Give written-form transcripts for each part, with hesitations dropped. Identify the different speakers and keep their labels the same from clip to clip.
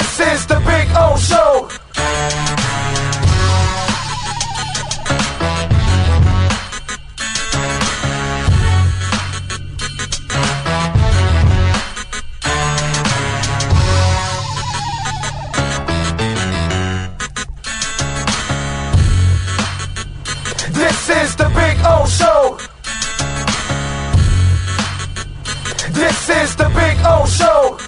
Speaker 1: This is the Big O Show. This is the Big O Show. This is the Big O Show.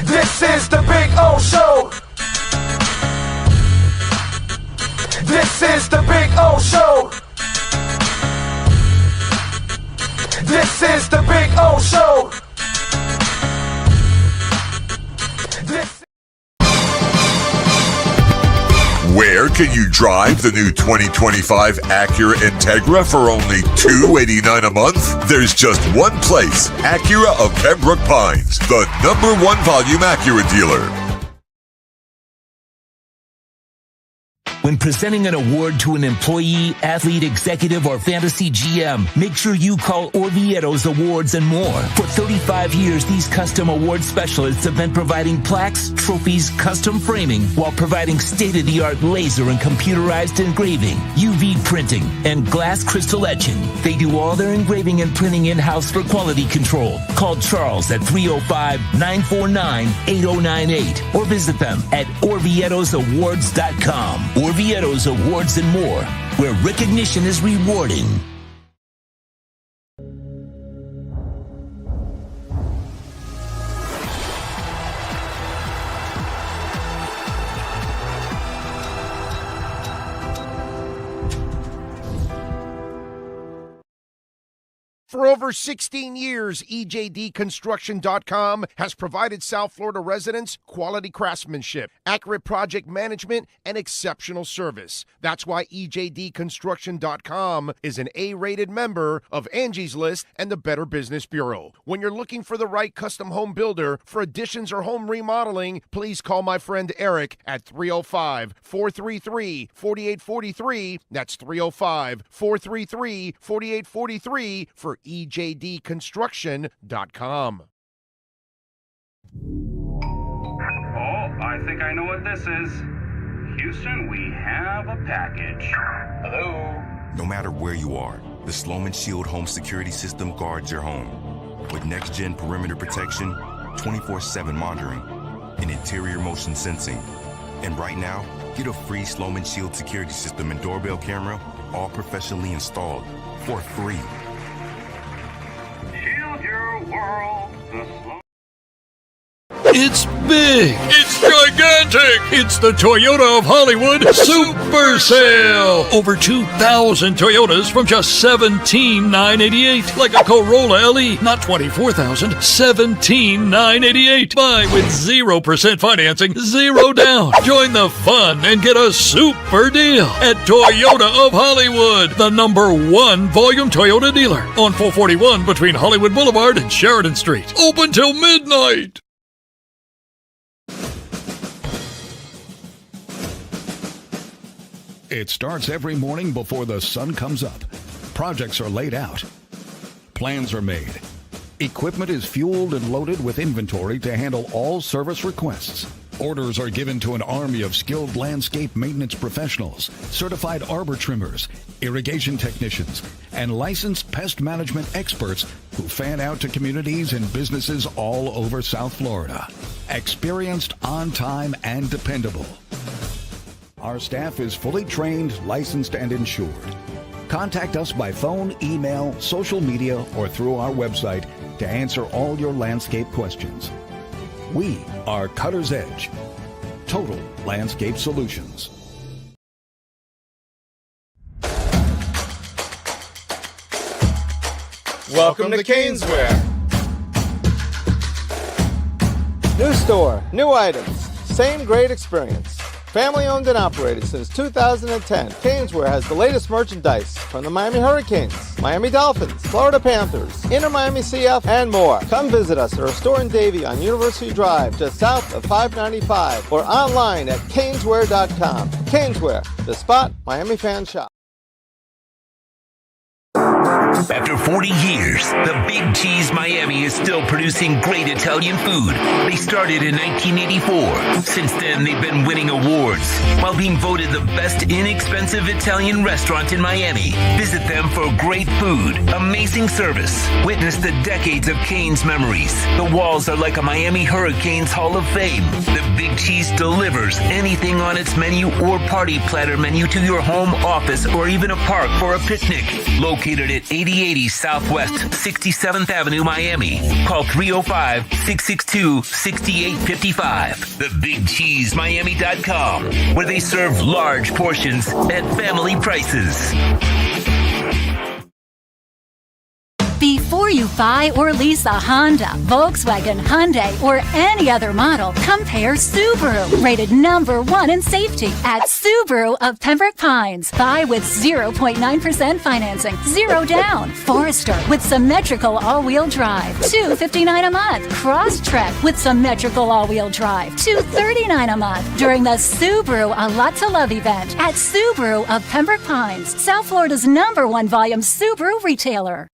Speaker 1: This is the Big O Show. This is the Big O Show. This is the Big O Show.
Speaker 2: Where can you drive the new 2025 Acura Integra for only $289 a month? There's just one place, Acura of Pembroke Pines, the #1 volume Acura dealer.
Speaker 3: When presenting an award to an employee, athlete, executive, or fantasy GM, make sure you call Orvieto's Awards and More. For 35 years, these custom award specialists have been providing plaques, trophies, custom framing, while providing state-of-the-art laser and computerized engraving, UV printing, and glass crystal etching. They do all their engraving and printing in-house for quality control. Call Charles at 305-949-8098 or visit them at orvietosawards.com. Orvieto's Awards and More, where recognition is rewarding.
Speaker 4: For over 16 years, EJDconstruction.com has provided South Florida residents quality craftsmanship, accurate project management, and exceptional service. That's why EJDconstruction.com is an A-rated member of Angie's List and the Better Business Bureau. When you're looking for the right custom home builder for additions or home remodeling, please call my friend Eric at 305-433-4843. That's 305-433-4843 for EJDconstruction.com.
Speaker 5: Oh, I think I know what this is. Houston, we have a package. Hello?
Speaker 6: No matter where you are, the Sloman Shield home security system guards your home. With next-gen perimeter protection, 24/7 monitoring, and interior motion sensing. And right now, get a free Sloman Shield security system and doorbell camera, all professionally installed, for free.
Speaker 5: Shield your world. The slow.
Speaker 7: It's big. It's gigantic. It's the Toyota of Hollywood Super Sale. Over 2,000 Toyotas from just $17,988. Like a Corolla LE, not $24,000, $17,988. Buy with 0% financing, 0 down. Join the fun and get a super deal at Toyota of Hollywood, the #1 volume Toyota dealer on 441 between Hollywood Boulevard and Sheridan Street. Open till midnight.
Speaker 8: It starts every morning before the sun comes up. Projects are laid out. Plans are made. Equipment is fueled and loaded with inventory to handle all service requests. Orders are given to an army of skilled landscape maintenance professionals, certified arbor trimmers, irrigation technicians, and licensed pest management experts who fan out to communities and businesses all over South Florida. Experienced, on time, and dependable. Our staff is fully trained, licensed, and insured. Contact us by phone, email, social media, or through our website to answer all your landscape questions. We are Cutter's Edge. Total Landscape Solutions.
Speaker 9: Welcome to Caneswear. New store, new items, same great experience. Family owned and operated since 2010, Caneswear has the latest merchandise from the Miami Hurricanes, Miami Dolphins, Florida Panthers, Inter Miami CF, and more. Come visit us at our store in Davie on University Drive, just south of 595, or online at caneswear.com. Caneswear, the spot Miami fans shop.
Speaker 3: After 40 years, the Big Cheese Miami is still producing great Italian food. They started in 1984. Since then, they've been winning awards while being voted the best inexpensive Italian restaurant in Miami. Visit them for great food, amazing service. Witness the decades of Cane's memories. The walls are like a Miami Hurricanes Hall of Fame. The Big Cheese delivers anything on its menu or party platter menu to your home, office, or even a park for a picnic. Located at 8080 Southwest 67th Avenue, Miami. Call 305-662-6855. TheBigCheeseMiami.com, where they serve large portions at family prices.
Speaker 10: Before you buy or lease a Honda, Volkswagen, Hyundai, or any other model, compare Subaru, rated #1 in safety at Subaru of Pembroke Pines. Buy with 0.9% financing, 0 down. Forester with symmetrical all-wheel drive, $259 a month. Crosstrek with symmetrical all-wheel drive, $239 a month. During the Subaru A Lot to Love event at Subaru of Pembroke Pines, South Florida's #1 volume Subaru retailer.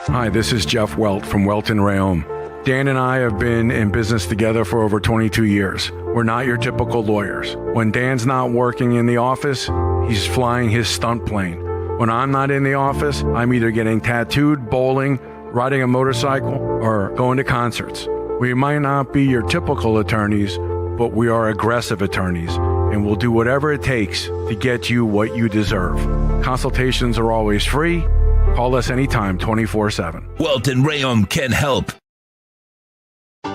Speaker 11: Hi, this is Jeff Welt from Welt & Rayom. Dan and I have been in business together for over 22 years. We're not your typical lawyers. When Dan's not working in the office, he's flying his stunt plane. When I'm not in the office, I'm either getting tattooed, bowling, riding a motorcycle, or going to concerts. We might not be your typical attorneys, but we are aggressive attorneys, and we'll do whatever it takes to get you what you deserve. Consultations are always free. Call us anytime, 24/7.
Speaker 3: Welt & Rayom can help.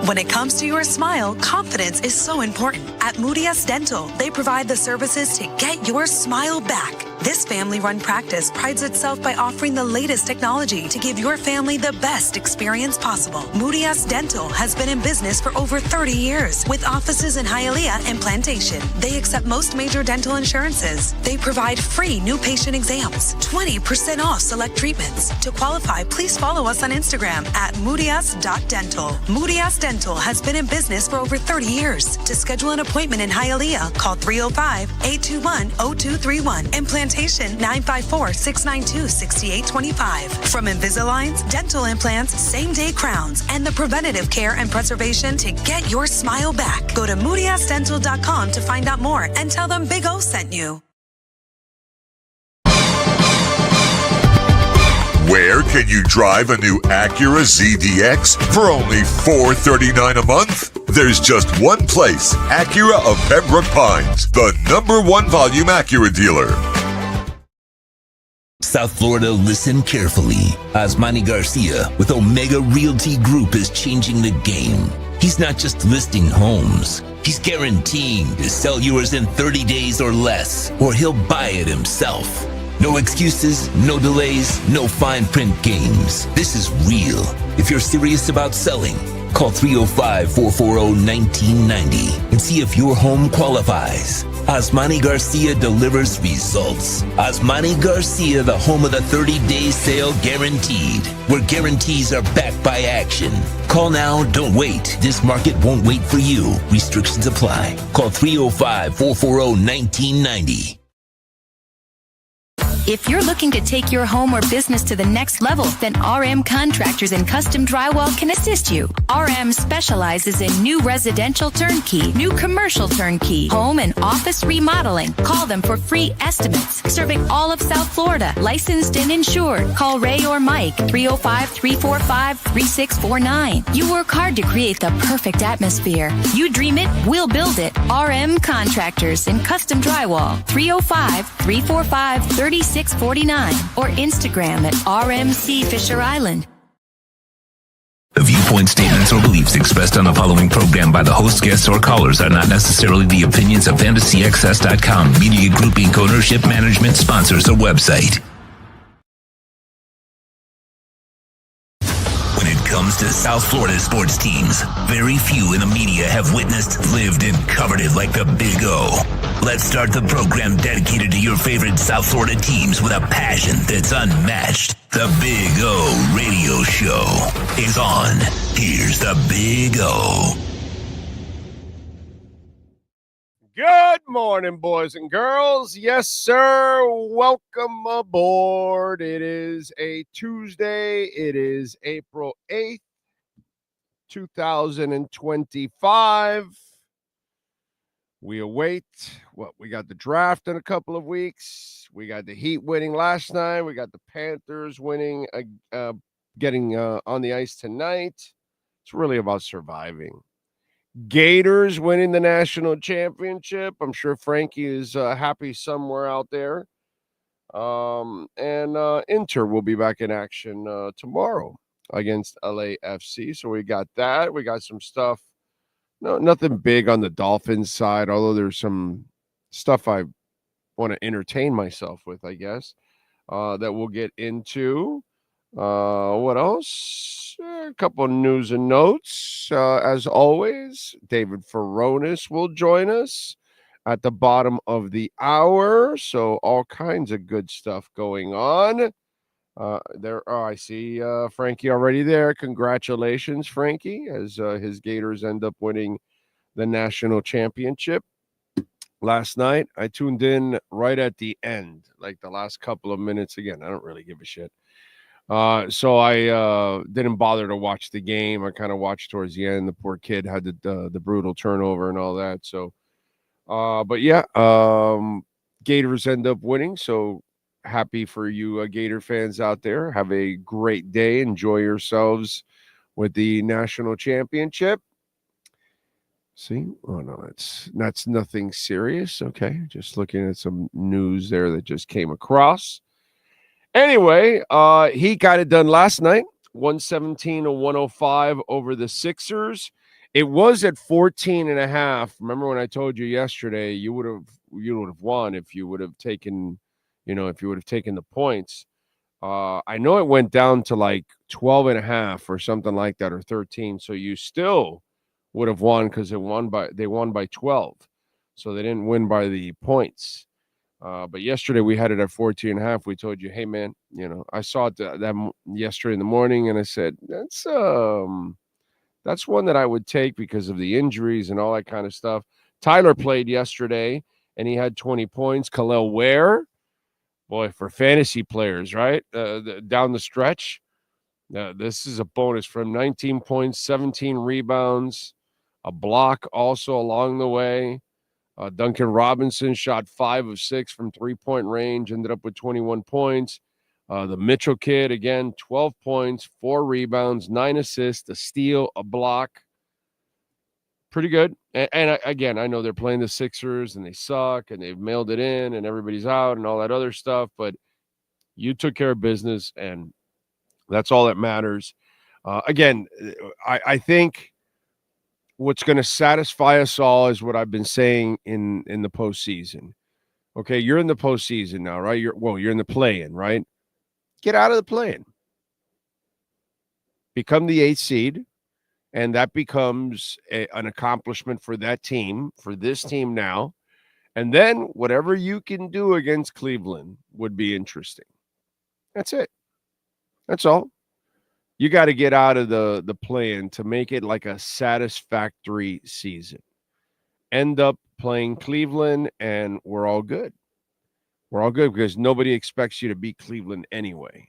Speaker 12: When it comes to your smile, confidence is so important. At Moody S Dental, they provide the services to get your smile back. This family-run practice prides itself by offering the latest technology to give your family the best experience possible. Moody S Dental has been in business for over 30 years with offices in Hialeah and Plantation. They accept most major dental insurances. They provide free new patient exams, 20% off select treatments. To qualify, please follow us on Instagram at moodys.dental. Moody S Dental has been in business for over 30 years. To schedule an appointment in Hialeah, call 305-821-0231 and Plantation 954-692-6825. From Invisaligns, dental implants, same-day crowns, and the preventative care and preservation to get your smile back. Go to moodysdental.com to find out more and tell them Big O sent you.
Speaker 2: Where can you drive a new Acura ZDX for only $439 a month? There's just one place, Acura of Pembroke Pines, the #1 volume Acura dealer.
Speaker 3: South Florida, listen carefully. Osmani Garcia with Omega Realty Group is changing the game. He's not just listing homes. He's guaranteeing to sell yours in 30 days or less, or he'll buy it himself. No excuses, no delays, no fine print games. This is real. If you're serious about selling, call 305-440-1990 and see if your home qualifies. Osmani Garcia delivers results. Osmani Garcia, the home of the 30-day sale guaranteed, where guarantees are backed by action. Call now, don't wait. This market won't wait for you. Restrictions apply. Call 305-440-1990.
Speaker 10: If you're looking to take your home or business to the next level, then RM Contractors and Custom Drywall can assist you. RM specializes in new residential turnkey, new commercial turnkey, home and office remodeling. Call them for free estimates. Serving all of South Florida, licensed and insured. Call Ray or Mike, 305-345-3649. You work hard to create the perfect atmosphere. You dream it, we'll build it. RM Contractors and Custom Drywall, 305-345-3649. Or Instagram at RMC Fisher Island.
Speaker 3: The viewpoint statements or beliefs expressed on the following program by the host, guests, or callers are not necessarily the opinions of FantasyXS.com, Media Group Inc. ownership, management, sponsors, or website. When it comes to South Florida sports teams. Very few in the media have witnessed, lived, and covered it like the Big O. Let's start the program dedicated to your favorite South Florida teams with a passion that's unmatched. The Big O Radio Show is on. Here's the Big O.
Speaker 4: Good morning, boys and girls. Yes, sir. Welcome aboard. It is a Tuesday. It is April 8th, 2025. We await we got the draft in a couple of weeks. We got the Heat winning last night. We got the Panthers winning, getting on the ice tonight. It's really about surviving. Gators winning the national championship. I'm sure Frankie is happy somewhere out there. And Inter will be back in action tomorrow against LAFC. So we got that. We got some stuff. No, nothing big on the Dolphins side, although there's some stuff I want to entertain myself with, I guess, that we'll get into. What else? A couple of news and notes. As always, David Furones will join us at the bottom of the hour. So all kinds of good stuff going on. I see Frankie already there. Congratulations, Frankie, as his Gators end up winning the national championship last night. I tuned in right at the end, like the last couple of minutes. Again, I don't really give a shit. So I didn't bother to watch the game. I kind of watched towards the end. The poor kid had the brutal turnover and all that. So, but yeah, Gators end up winning. So happy for you Gator fans out there. Have a great day. Enjoy yourselves with the national championship. See? Oh, no, that's nothing serious. Okay, just looking at some news there that just came across. Anyway, he got it done last night, 117-105 over the Sixers. It was at 14.5. Remember when I told you yesterday you would have won if you would have taken, the points. I know it went down to like 12.5 or something like that, or 13. So you still would have won because they won by 12. So they didn't win by the points. But yesterday we had it at 14.5. We told you, hey man, I saw it that yesterday in the morning, and I said that's one that I would take because of the injuries and all that kind of stuff. Tyler played yesterday, and he had 20 points. Khalil Ware, boy, for fantasy players, right? Down the stretch, this is a bonus from 19 points, 17 rebounds, a block also along the way. Duncan Robinson shot 5 of 6 from three-point range, ended up with 21 points. The Mitchell kid, again, 12 points, 4 rebounds, 9 assists, a steal, a block. Pretty good. And again, I know they're playing the Sixers, and they suck, and they've mailed it in, and everybody's out, and all that other stuff. But you took care of business, and that's all that matters. Again, I think what's going to satisfy us all is what I've been saying in the postseason. Okay, you're in the postseason now, right? You're in the play-in, right? Get out of the play-in. Become the 8th seed, and that becomes an accomplishment for that team, for this team now. And then whatever you can do against Cleveland would be interesting. That's it. That's all. You got to get out of the play-in to make it like a satisfactory season. End up playing Cleveland, and we're all good. We're all good because nobody expects you to beat Cleveland anyway.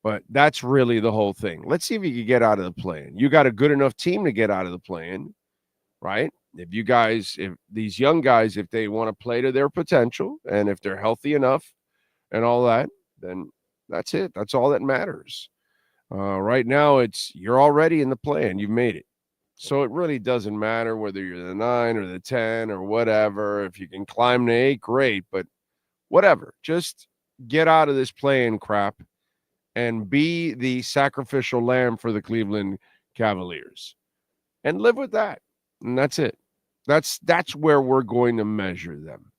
Speaker 4: But that's really the whole thing. Let's see if you can get out of the play-in. You got a good enough team to get out of the play-in, right? If these young guys, if they want to play to their potential, and if they're healthy enough and all that, then that's it. That's all that matters. Right now, you're already in the play-in. You've made it. So it really doesn't matter whether you're the 9 or the 10 or whatever. If you can climb to 8, great. But whatever. Just get out of this play-in crap and be the sacrificial lamb for the Cleveland Cavaliers. And live with that. And that's it. That's where we're going to measure them,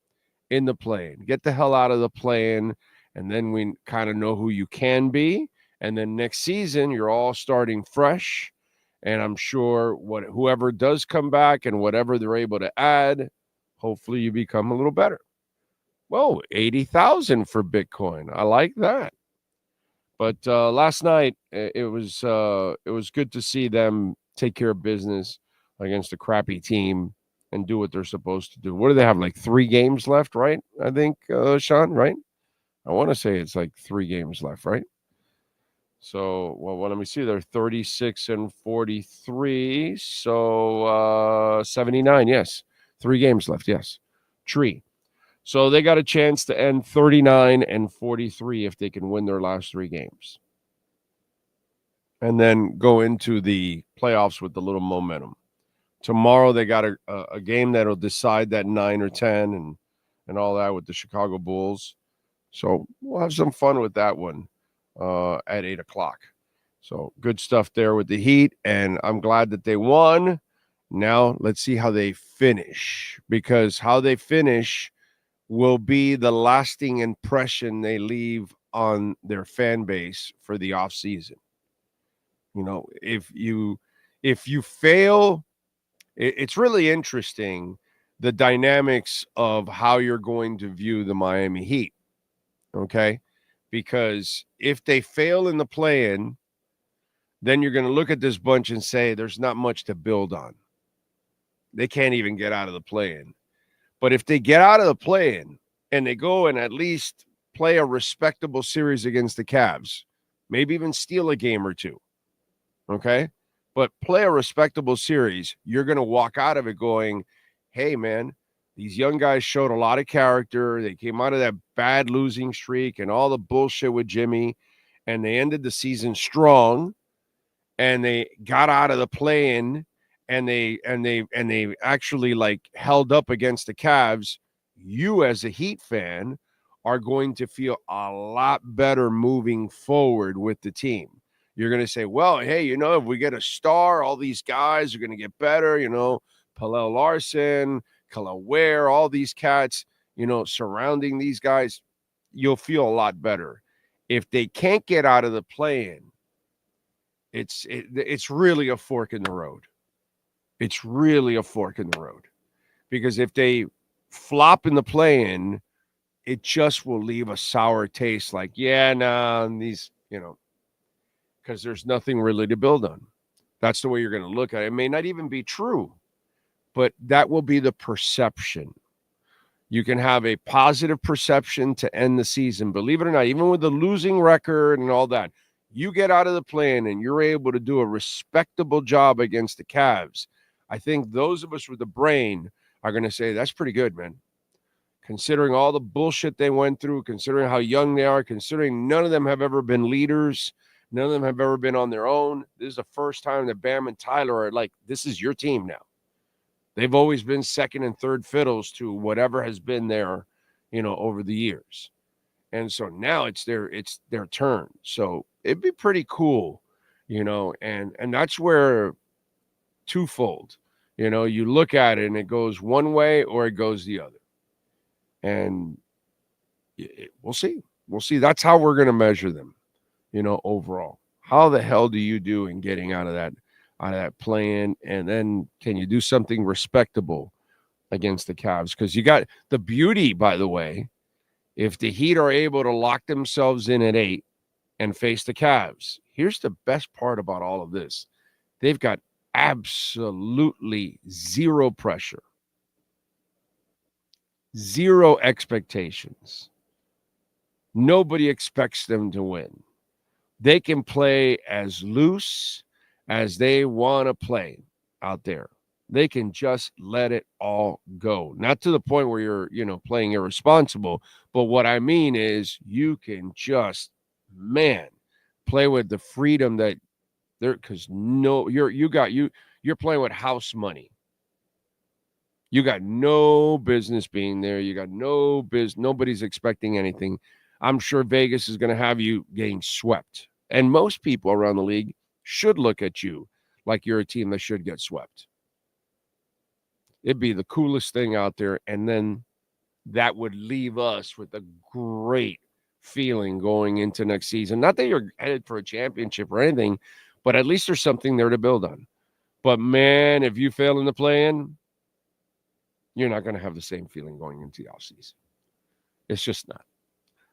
Speaker 4: in the play-in. Get the hell out of the play-in, and then we kind of know who you can be.
Speaker 13: And then next season, you're all starting fresh. And I'm sure whoever does come back and whatever they're able to add, hopefully you become a little better. Whoa, 80,000 for Bitcoin. I like that. But last night, it was good to see them take care of business against a crappy team and do what they're supposed to do. What do they have, like 3 games left, right? I think, Sean, right? I want to say it's like 3 games left, right? So, well, let me see. They're 36 and 43. So, 79, yes. 3 games left, yes. Tree. So they got a chance to end 39 and 43 if they can win their last 3 games. And then go into the playoffs with a little momentum. Tomorrow they got a game that'll decide that 9 or 10 and all that with the Chicago Bulls. So we'll have some fun with that one at 8 o'clock. So good stuff there with the Heat, and I'm glad that they won. Now let's see how they finish, because how they finish will be the lasting impression they leave on their fan base for the offseason. You know, if you fail, it's really interesting, the dynamics of how you're going to view the Miami Heat, okay? Because if they fail in the play-in, then you're going to look at this bunch and say there's not much to build on. They can't even get out of the play-in. But if they get out of the play-in and they go and at least play a respectable series against the Cavs, maybe even steal a game or 2, okay? But play a respectable series, you're going to walk out of it going, hey, man, these young guys showed a lot of character. They came out of that bad losing streak and all the bullshit with Jimmy, and they ended the season strong, and they got out of the play-in, and they actually like held up against the Cavs. You as a Heat fan are going to feel a lot better moving forward with the team. You're going to say, well, hey, you know, if we get a star, all these guys are going to get better. You know, Pallel Larson, Khalil Ware, all these cats, you know, surrounding these guys, you'll feel a lot better. If they can't get out of the play-in, it's really a fork in the road. It's really a fork in the road, because if they flop in the play-in, it just will leave a sour taste like, yeah, nah, these, you know, because there's nothing really to build on. That's the way you're going to look at it. It may not even be true, but that will be the perception. You can have a positive perception to end the season. Believe it or not, even with the losing record and all that, you get out of the play-in and you're able to do a respectable job against the Cavs. I think those of us with the brain are going to say, that's pretty good, man. Considering all the bullshit they went through, considering how young they are, considering none of them have ever been leaders, none of them have ever been on their own. This is the first time that Bam and Tyler are like, this is your team now. They've always been second and third fiddles to whatever has been there, you know, over the years. And so now it's their turn. So it'd be pretty cool, you know, and that's where twofold, you know, you look at it and it goes one way or it goes the other. And we'll see. We'll see. That's how we're going to measure them, you know, overall. How the hell do you do in getting out of that play-in? And then can you do something respectable against the Cavs? Because you got the beauty, by the way, if the Heat are able to lock themselves in at 8 and face the Cavs, here's the best part about all of this. They've got absolutely zero pressure, zero expectations. Nobody expects them to win. They can play as loose as they want to play out there. They can just let it all go. Not to the point where you're, you know, playing irresponsible, but what I mean is you can just, man, play with the freedom that there, because you're playing with house money. You got no business being there. You got no business. Nobody's expecting anything. I'm sure Vegas is going to have you getting swept. And most people around the league should look at you like you're a team that should get swept. It'd be the coolest thing out there. And then that would leave us with a great feeling going into next season. Not that you're headed for a championship or anything, but at least there's something there to build on. But, man, if you fail in the play-in, you're not going to have the same feeling going into the offseason. It's just not.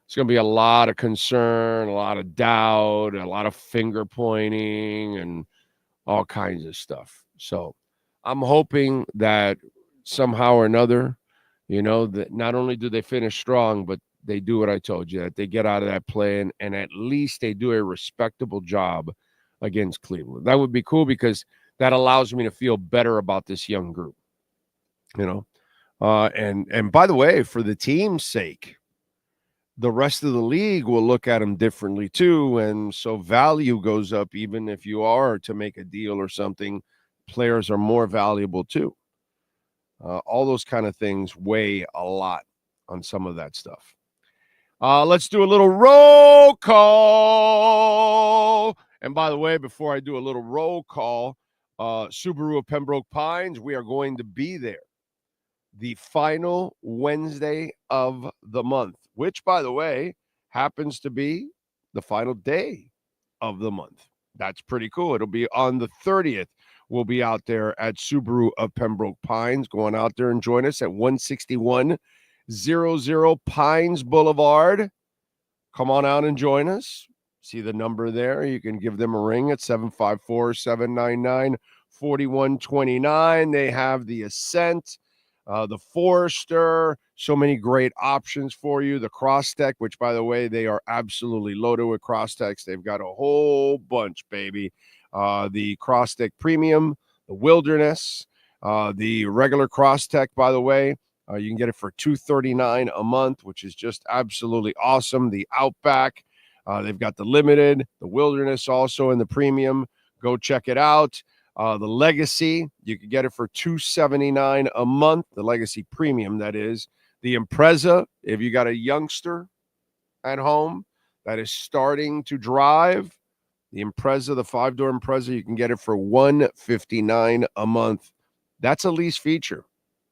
Speaker 13: It's going to be a lot of concern, a lot of doubt, a lot of finger pointing, and all kinds of stuff. So I'm hoping that somehow or another, that not only do they finish strong, but they do what I told you, that they get out of that play-in and at least they do a respectable job against Cleveland. That would be cool because that allows me to feel better about this young group, and by the way, for the team's sake, the rest of the league will look at them differently too. And so value goes up, even if you are to make a deal or something, players are more valuable too. All those kind of things weigh a lot on some of that stuff. Let's do a little roll call. And by the way, before I do a little roll call, Subaru of Pembroke Pines, we are going to be there the final Wednesday of the month, which, by the way, happens to be the final day of the month. That's pretty cool. It'll be on the 30th. We'll be out there at Subaru of Pembroke Pines. Going out there and join us at 16100 Pines Boulevard. Come on out and join us. See the number there. You can give them a ring at 754-799-4129. They have the Ascent, the Forester, so many great options for you. The Crosstech, which, by the way, they are absolutely loaded with Crosstechs. They've got a whole bunch, baby. The Crosstech Premium, the Wilderness, the regular Crosstech, by the way, you can get it for $239 a month, which is just absolutely awesome. The Outback, they've got the Limited, the Wilderness also in the Premium. Go check it out. The Legacy, you can get it for $279 a month. The Legacy Premium, that is. The Impreza, if you got a youngster at home that is starting to drive, the Impreza, the 5-door Impreza, you can get it for $159 a month. That's a lease feature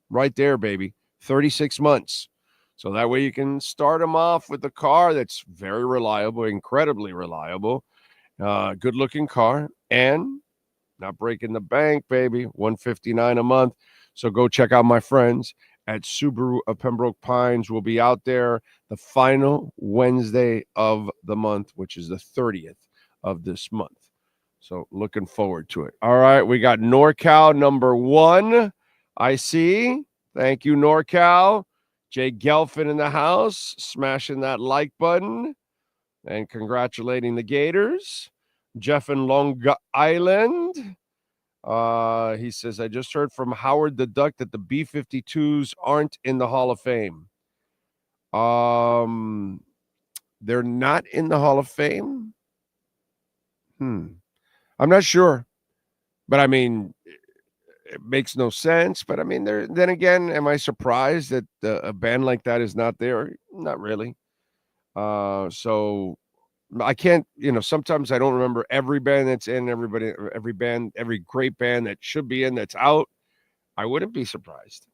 Speaker 13: right there, baby. 36 months. So that way you can start them off with a car that's very reliable, incredibly reliable, good-looking car, and not breaking the bank, baby. $159 a month. So go check out my friends at Subaru of Pembroke Pines. We'll be out there the final Wednesday of the month, which is the 30th of this month. So looking forward to it. All right, we got NorCal number 1. I see. Thank you, NorCal. Jay Gelfin in the house, smashing that like button and congratulating the Gators. Jeff in Long Island. He says, I just heard from Howard the Duck that the B-52s aren't in the Hall of Fame. They're not in the Hall of Fame? I'm not sure. But, I mean, it makes no sense. But, I mean, then again, am I surprised that a band like that is not there? Not really. So I can't, sometimes I don't remember every band that's in, every great band that should be in that's out. I wouldn't be surprised.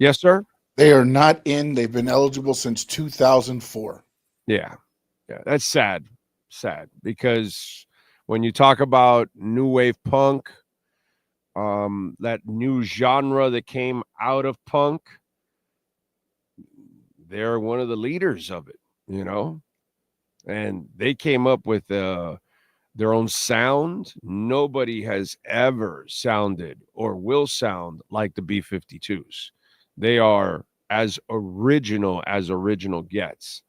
Speaker 13: Yes, sir?
Speaker 14: They are not in. They've been eligible since 2004.
Speaker 13: Yeah, that's sad. Because when you talk about new wave punk, that new genre that came out of punk, they're one of the leaders of it, and they came up with their own sound. Nobody has ever sounded or will sound like the B-52s. They are as original as original gets.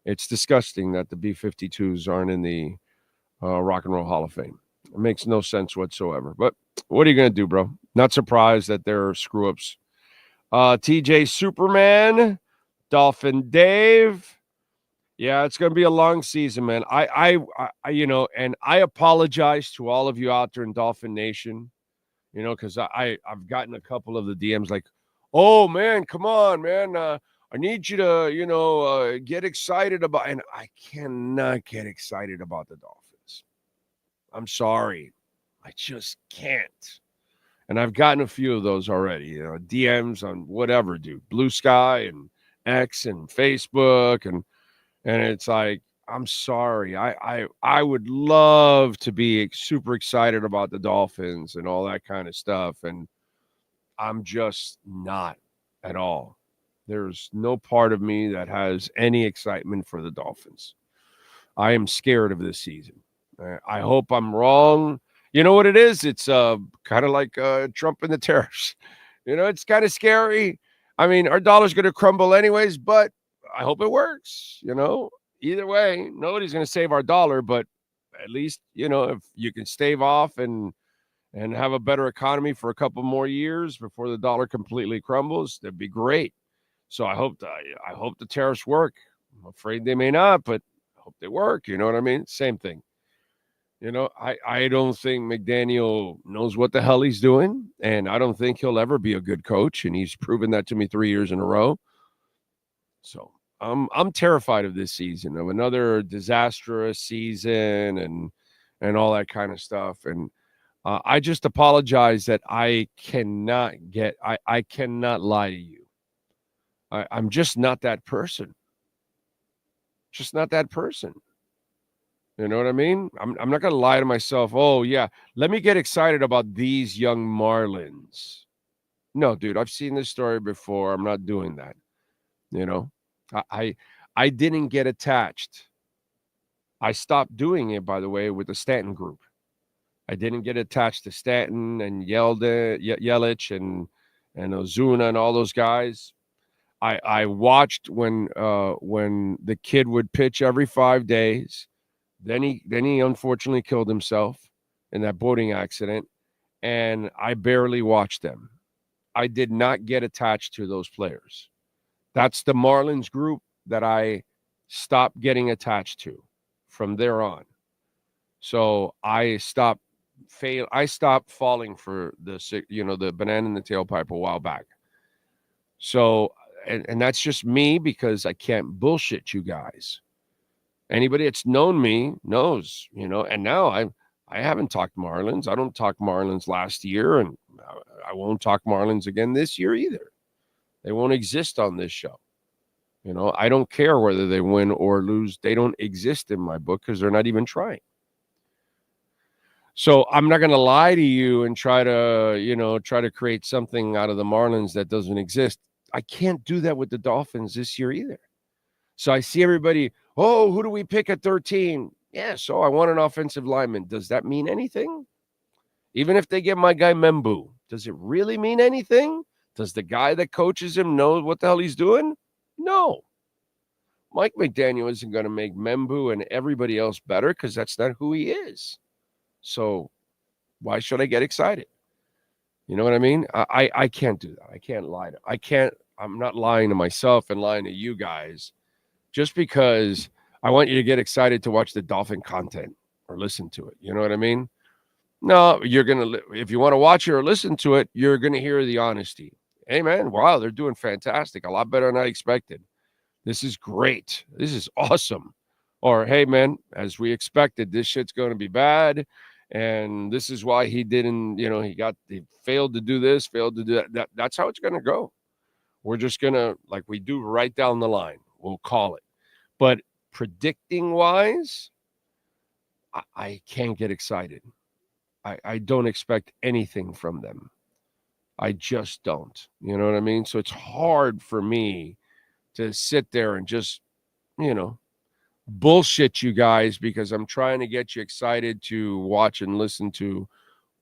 Speaker 13: It's disgusting that the B-52s aren't in the Rock and Roll Hall of Fame. It makes no sense whatsoever. But what are you going to do, bro? Not surprised that there are screw-ups. TJ Superman, Dolphin Dave. Yeah, it's going to be a long season, man. I and I apologize to all of you out there in Dolphin Nation, because I've gotten a couple of the DMs like, oh, man, come on, man. I need you to, get excited about, and I cannot get excited about the Dolphins. I'm sorry. I just can't. And I've gotten a few of those already, DMs on whatever, dude, Blue Sky and X and Facebook, and it's like, I'm sorry. I would love to be super excited about the Dolphins and all that kind of stuff, and I'm just not at all. There's no part of me that has any excitement for the Dolphins. I am scared of this season. I hope I'm wrong. You know what it is? It's kind of like Trump and the tariffs. It's kind of scary. I mean, our dollar's going to crumble anyways, but I hope it works. Either way, nobody's going to save our dollar, but at least, if you can stave off and have a better economy for a couple more years before the dollar completely crumbles, that'd be great. So I hope the tariffs work. I'm afraid they may not, but I hope they work. You know what I mean? Same thing. I don't think McDaniel knows what the hell he's doing, and I don't think he'll ever be a good coach, and he's proven that to me 3 years in a row. So I'm terrified of this season, of another disastrous season and all that kind of stuff. And I just apologize that I cannot lie to you. I'm just not that person. Just not that person. You know what I mean? I'm not going to lie to myself. Oh, yeah, let me get excited about these young Marlins. No, dude, I've seen this story before. I'm not doing that. I didn't get attached. I stopped doing it, by the way, with the Stanton group. I didn't get attached to Stanton and Yelich and Ozuna and all those guys. I watched when the kid would pitch every 5 days. Then he unfortunately killed himself in that boating accident, and I barely watched them. I did not get attached to those players. That's the Marlins group that I stopped getting attached to from there on. So I stopped falling for the banana in the tailpipe a while back. So, and that's just me, because I can't bullshit you guys. Anybody that's known me knows, and now I haven't talked Marlins. I don't talk Marlins last year, and I won't talk Marlins again this year either. They won't exist on this show. I don't care whether they win or lose. They don't exist in my book because they're not even trying. So I'm not going to lie to you and try to create something out of the Marlins that doesn't exist. I can't do that with the Dolphins this year either. So I see everybody, oh, who do we pick at 13? Yeah, so I want an offensive lineman. Does that mean anything? Even if they get my guy Membu, does it really mean anything? Does the guy that coaches him know what the hell he's doing? No. Mike McDaniel isn't going to make Membu and everybody else better, because that's not who he is. So why should I get excited? You know what I mean? I can't do that. I can't lie I'm not lying to myself and lying to you guys just because I want you to get excited to watch the Dolphin content or listen to it. You know what I mean? No, if you want to watch it or listen to it, you're going to hear the honesty. Hey, man, wow, they're doing fantastic. A lot better than I expected. This is great. This is awesome. Or, hey, man, as we expected, this shit's going to be bad. And this is why he didn't, he failed to do this, failed to do that. That's how it's going to go. We're just going to, like we do right down the line, we'll call it. But predicting wise, I can't get excited. I don't expect anything from them. I just don't. You know what I mean? So it's hard for me to sit there and just, bullshit you guys, because I'm trying to get you excited to watch and listen to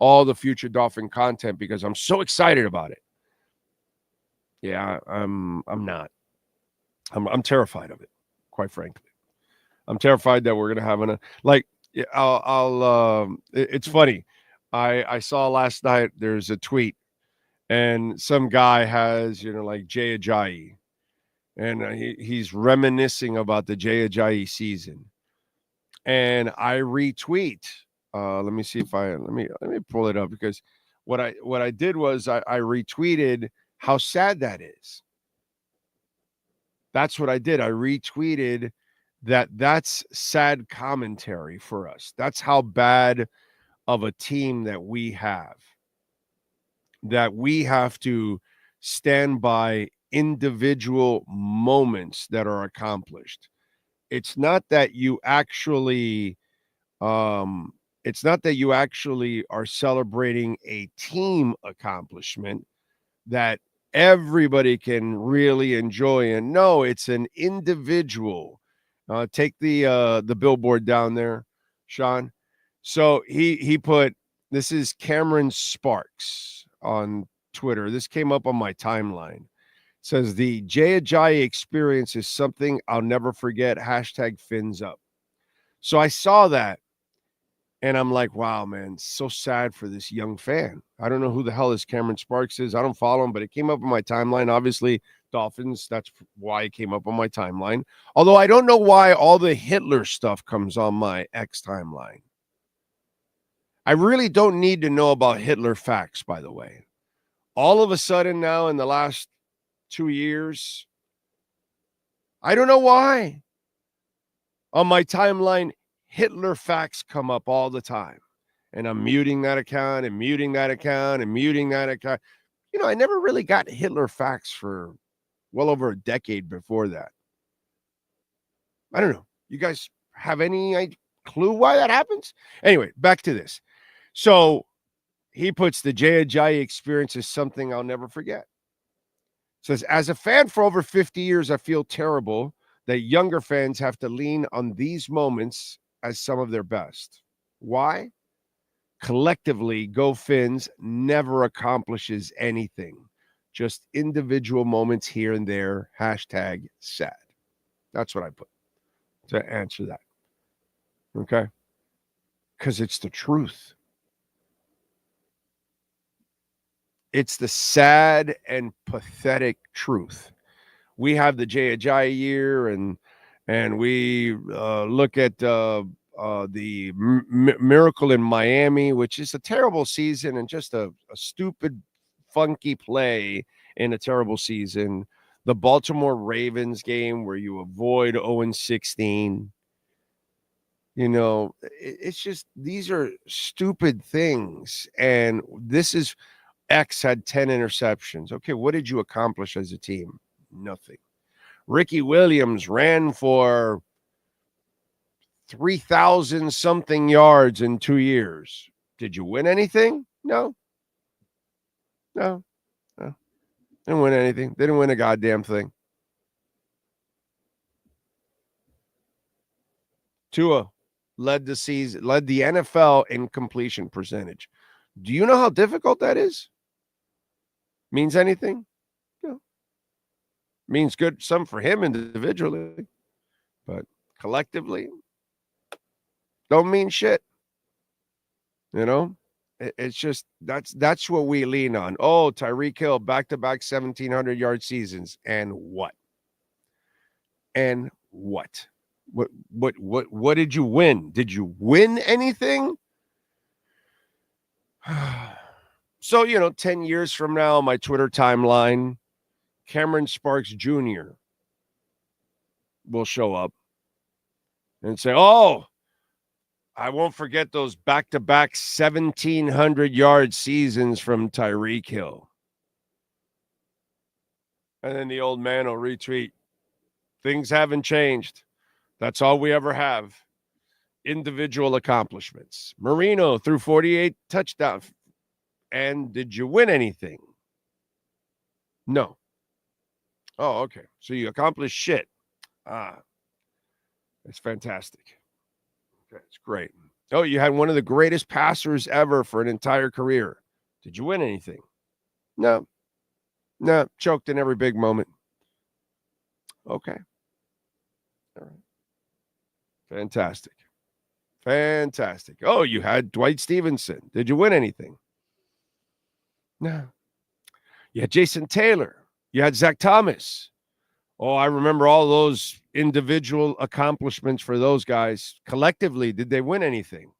Speaker 13: all the future Dolphin content because I'm so excited about it. Yeah, I'm not. I'm terrified of it, quite frankly. I'm terrified that we're gonna have it's funny. I saw last night there's a tweet, and some guy has like Jay Ajayi, and he's reminiscing about the Jay Ajayi season, and I retweet. Let me see if let me pull it up, because what I did was I retweeted how sad that is. That's what I did. I retweeted that's sad commentary for us. That's how bad of a team that we have to stand by individual moments that are accomplished. It's not that you actually it's not that you actually are celebrating a team accomplishment that everybody can really enjoy. And no, it's an individual. Take the billboard down there, Sean. So he put, this is Cameron Sparks on Twitter. This came up on my timeline. It says the Jay Ajayi experience is something I'll never forget. Hashtag fins up. So I saw that. And I'm like, wow, man, so sad for this young fan. I don't know who the hell this Cameron Sparks is. I don't follow him, but it came up on my timeline. Obviously, Dolphins, that's why it came up on my timeline. Although I don't know why all the Hitler stuff comes on my X timeline. I really don't need to know about Hitler facts, by the way. All of a sudden now in the last 2 years, I don't know why. On my timeline, Hitler facts come up all the time. And I'm muting that account and muting that account and muting that account. You know, I never really got Hitler facts for well over a decade before that. I don't know. You guys have any clue why that happens? Anyway, back to this. So he puts the Jay Ajayi experience as something I'll never forget. Says, as a fan for over 50 years, I feel terrible that younger fans have to lean on these moments as some of their best. Why? Collectively, Go Fins never accomplishes anything. Just individual moments here and there. Hashtag sad. That's what I put to answer that. Okay? Because it's the truth. It's the sad and pathetic truth. We have the Jay Ajayi year, and we look at the Miracle in Miami, which is a terrible season and just a stupid, funky play in a terrible season. The Baltimore Ravens game where you avoid 0-16. You know, it's just, these are stupid things. And this is, X had 10 interceptions. Okay, what did you accomplish as a team? Nothing. Ricky Williams ran for 3,000 something yards in 2 years. Did you win anything? No. Didn't win anything. Didn't win a goddamn thing. Tua led the season, led the NFL in completion percentage. Do you know how difficult that is? Means anything? No. Means good, some for him individually, but collectively, don't mean shit. You know, it's just, that's what we lean on. Oh, Tyreek Hill, back-to-back 1,700-yard seasons. And what? And what? What did you win? Did you win anything? So, 10 years from now, my Twitter timeline, Cameron Sparks Jr. will show up and say, oh, I won't forget those back-to-back 1,700-yard seasons from Tyreek Hill. And then the old man will retweet, things haven't changed. That's all we ever have. Individual accomplishments. Marino threw 48 touchdowns. And did you win anything? No. Oh, okay. So you accomplished shit. It's fantastic. Okay, it's great. Oh, you had one of the greatest passers ever for an entire career. Did you win anything? No. Choked in every big moment. Okay. All right. Fantastic. Oh, you had Dwight Stevenson. Did you win anything? No. You had Jason Taylor. You had Zach Thomas. Oh, I remember all those individual accomplishments for those guys. Collectively, did they win anything?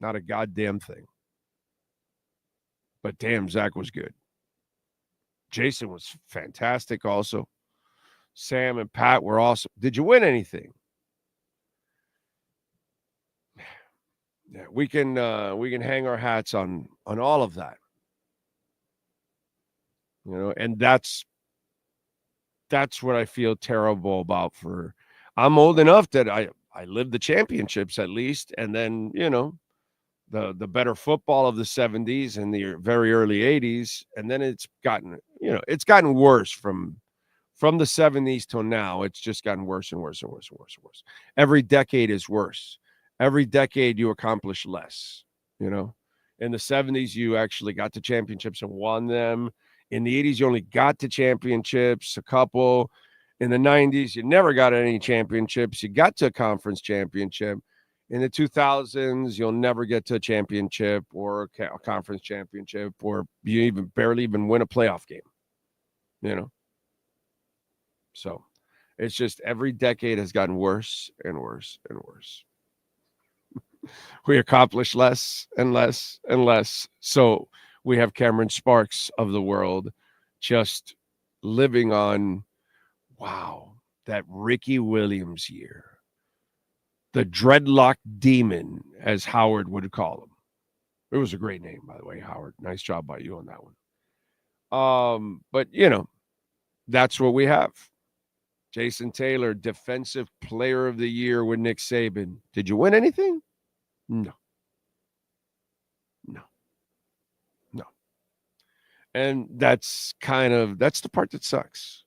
Speaker 13: Not a goddamn thing. But damn, Zach was good. Jason was fantastic also. Sam and Pat were awesome. Did you win anything? Yeah, we can hang our hats on all of that. And that's That's what I feel terrible about. I'm old enough that I lived the championships at least, and then, the better football of the 70s and the very early 80s, and then it's gotten worse from the 70s till now. It's just gotten worse and worse and worse and worse and worse. Every decade is worse. Every decade you accomplish less. In the 70s you actually got to championships and won them. In the 80s you only got to championships, a couple. In the 90s you never got any championships. You got to a conference championship. In the 2000s you'll never get to a championship or a conference championship, or you barely win a playoff game. So it's just every decade has gotten worse and worse and worse. We accomplish less and less and less. So we have Cameron Sparks of the world just living on, wow, that Ricky Williams year. The dreadlock demon, as Howard would call him. It was a great name, by the way, Howard. Nice job by you on that one. But, that's what we have. Jason Taylor, Defensive Player of the Year with Nick Saban. Did you win anything? No. And that's the part that sucks.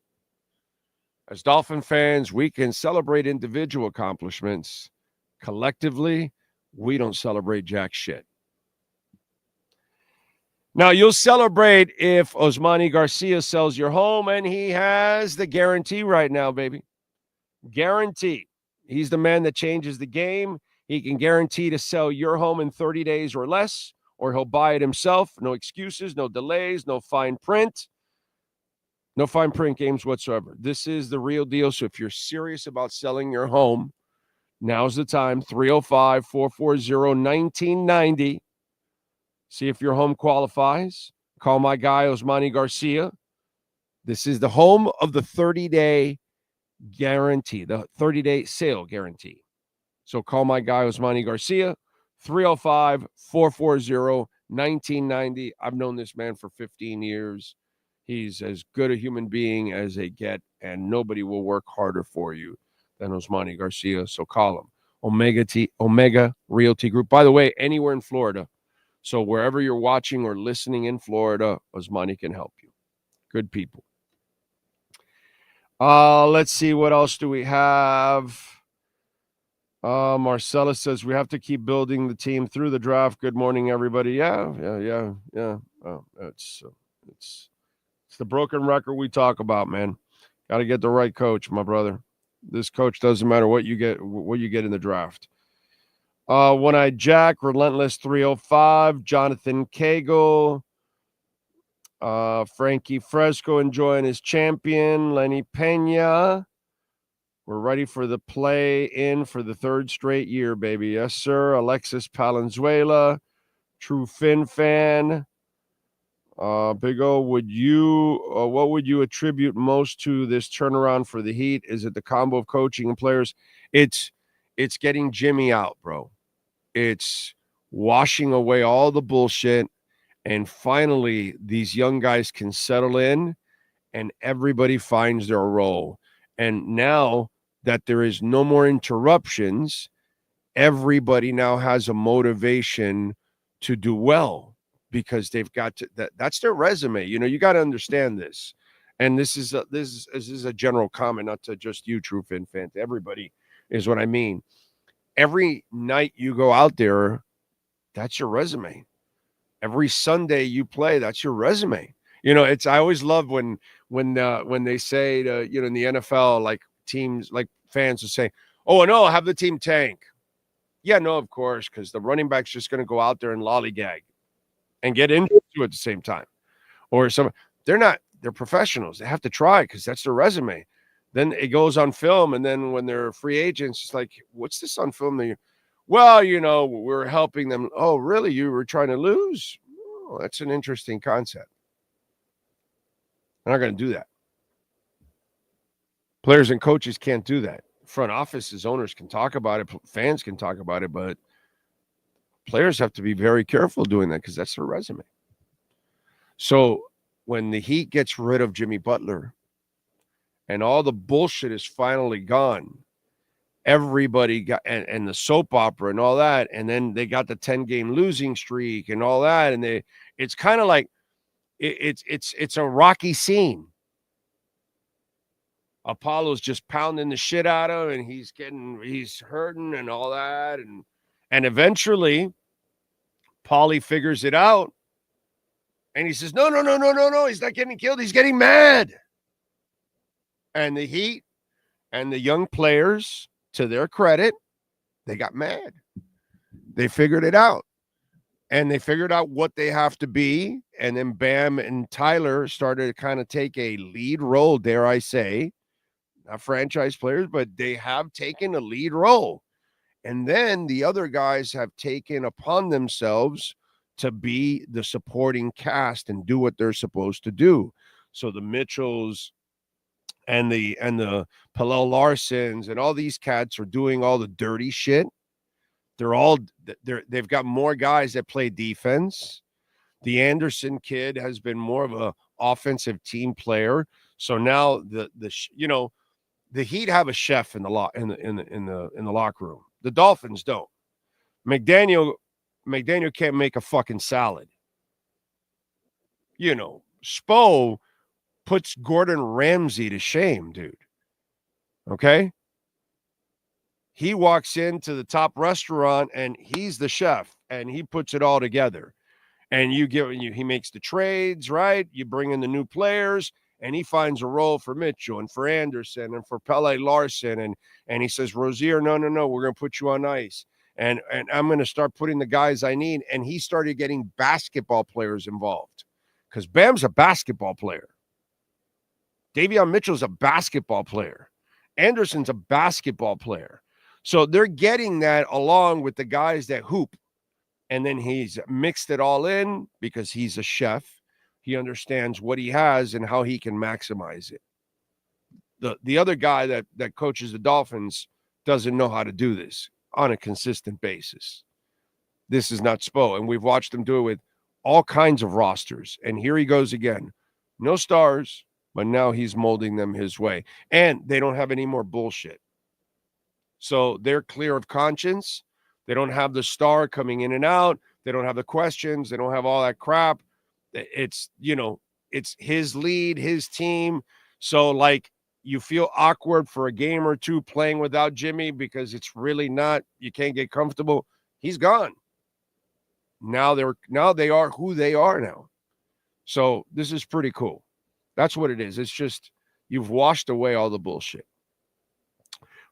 Speaker 13: As Dolphin fans, we can celebrate individual accomplishments. Collectively, we don't celebrate jack shit. Now, you'll celebrate if Osmani Garcia sells your home, and he has the guarantee right now, baby. Guarantee. He's the man that changes the game. He can guarantee to sell your home in 30 days or less, or he'll buy it himself. No excuses, no delays, no fine print. No fine print games whatsoever. This is the real deal. So if you're serious about selling your home, now's the time. 305-440-1990. See if your home qualifies. Call my guy, Osmani Garcia. This is the home of the 30-day guarantee, the 30-day sale guarantee. So call my guy, Osmani Garcia, 305-440-1990. I've known this man for 15 years. He's as good a human being as they get, and nobody will work harder for you than Osmani Garcia. So call him. Omega Realty Group. By the way, anywhere in Florida. So wherever you're watching or listening in Florida, Osmani can help you. Good people. Let's see. What else do we have? Marcella says we have to keep building the team through the draft. Good morning, everybody. Yeah. Oh, it's the broken record we talk about, man. Got to get the right coach, my brother. This coach doesn't matter what you get in the draft. One-Eyed Jack, Relentless 305, Jonathan Cagle, Frankie Fresco enjoying his champion, Lenny Pena. We're ready for the play-in for the third straight year, baby. Yes, sir. Alexis Palenzuela, True Fin fan. Big O, what would you attribute most to this turnaround for the Heat? Is it the combo of coaching and players? It's getting Jimmy out, bro. It's washing away all the bullshit, and finally these young guys can settle in, and everybody finds their role. And now that there is no more interruptions, everybody now has a motivation to do well. Because they've got to, that's their resume. You got to understand this. And this is a general comment, not to just you, True Fin fan, to everybody is what I mean. Every night you go out there, that's your resume. Every Sunday you play, that's your resume. I always love when they say to, in the NFL, like teams, like fans will say, oh, no, have the team tank. Yeah, no, of course, because the running back's just going to go out there and lollygag and get into it at the same time. Or they're professionals. They have to try because that's their resume. Then it goes on film, and then when they're free agents, it's like, what's this on film? We're helping them. Oh, really? You were trying to lose? Oh, that's an interesting concept. They're not going to do that. Players and coaches can't do that. Front offices, owners can talk about it. Fans can talk about it, but players have to be very careful doing that because that's their resume. So when the Heat gets rid of Jimmy Butler and all the bullshit is finally gone. Everybody got and the soap opera and all that, and then they got the 10-game losing streak and all that, and it's kind of like it's a rocky scene. Apollo's just pounding the shit out of him, and he's hurting and all that, and eventually Paulie figures it out, and he says, no, he's not getting killed, he's getting mad. And the Heat and the young players, to their credit, they got mad. They figured it out. And they figured out what they have to be. And then Bam and Tyler started to kind of take a lead role, dare I say. Not franchise players, but they have taken a lead role. And then the other guys have taken upon themselves to be the supporting cast and do what they're supposed to do. So the Mitchells and the Pallel Larsons and all these cats are doing all the dirty shit. They've got more guys that play defense. The Anderson kid has been more of a offensive team player. So now the Heat have a chef in the locker room. The Dolphins don't. McDaniel can't make a fucking salad. Spo puts Gordon Ramsay to shame, dude. Okay? He walks into the top restaurant and he's the chef and he puts it all together. And he makes the trades, right? You bring in the new players and he finds a role for Mitchell and for Anderson and for Pele Larson. And he says, Rozier, no, we're going to put you on ice. And I'm going to start putting the guys I need. And he started getting basketball players involved because Bam's a basketball player. Davion Mitchell's a basketball player. Anderson's a basketball player. So they're getting that along with the guys that hoop. And then he's mixed it all in because he's a chef. He understands what he has and how he can maximize it. The other guy that coaches the Dolphins doesn't know how to do this on a consistent basis. This is not Spo. And we've watched him do it with all kinds of rosters. And here he goes again. No stars. But now he's molding them his way. And they don't have any more bullshit. So they're clear of conscience. They don't have the star coming in and out. They don't have the questions. They don't have all that crap. It's his lead, his team. So, you feel awkward for a game or two playing without Jimmy because it's really not, you can't get comfortable. He's gone. Now they are who they are now. So this is pretty cool. That's what it is. It's just you've washed away all the bullshit.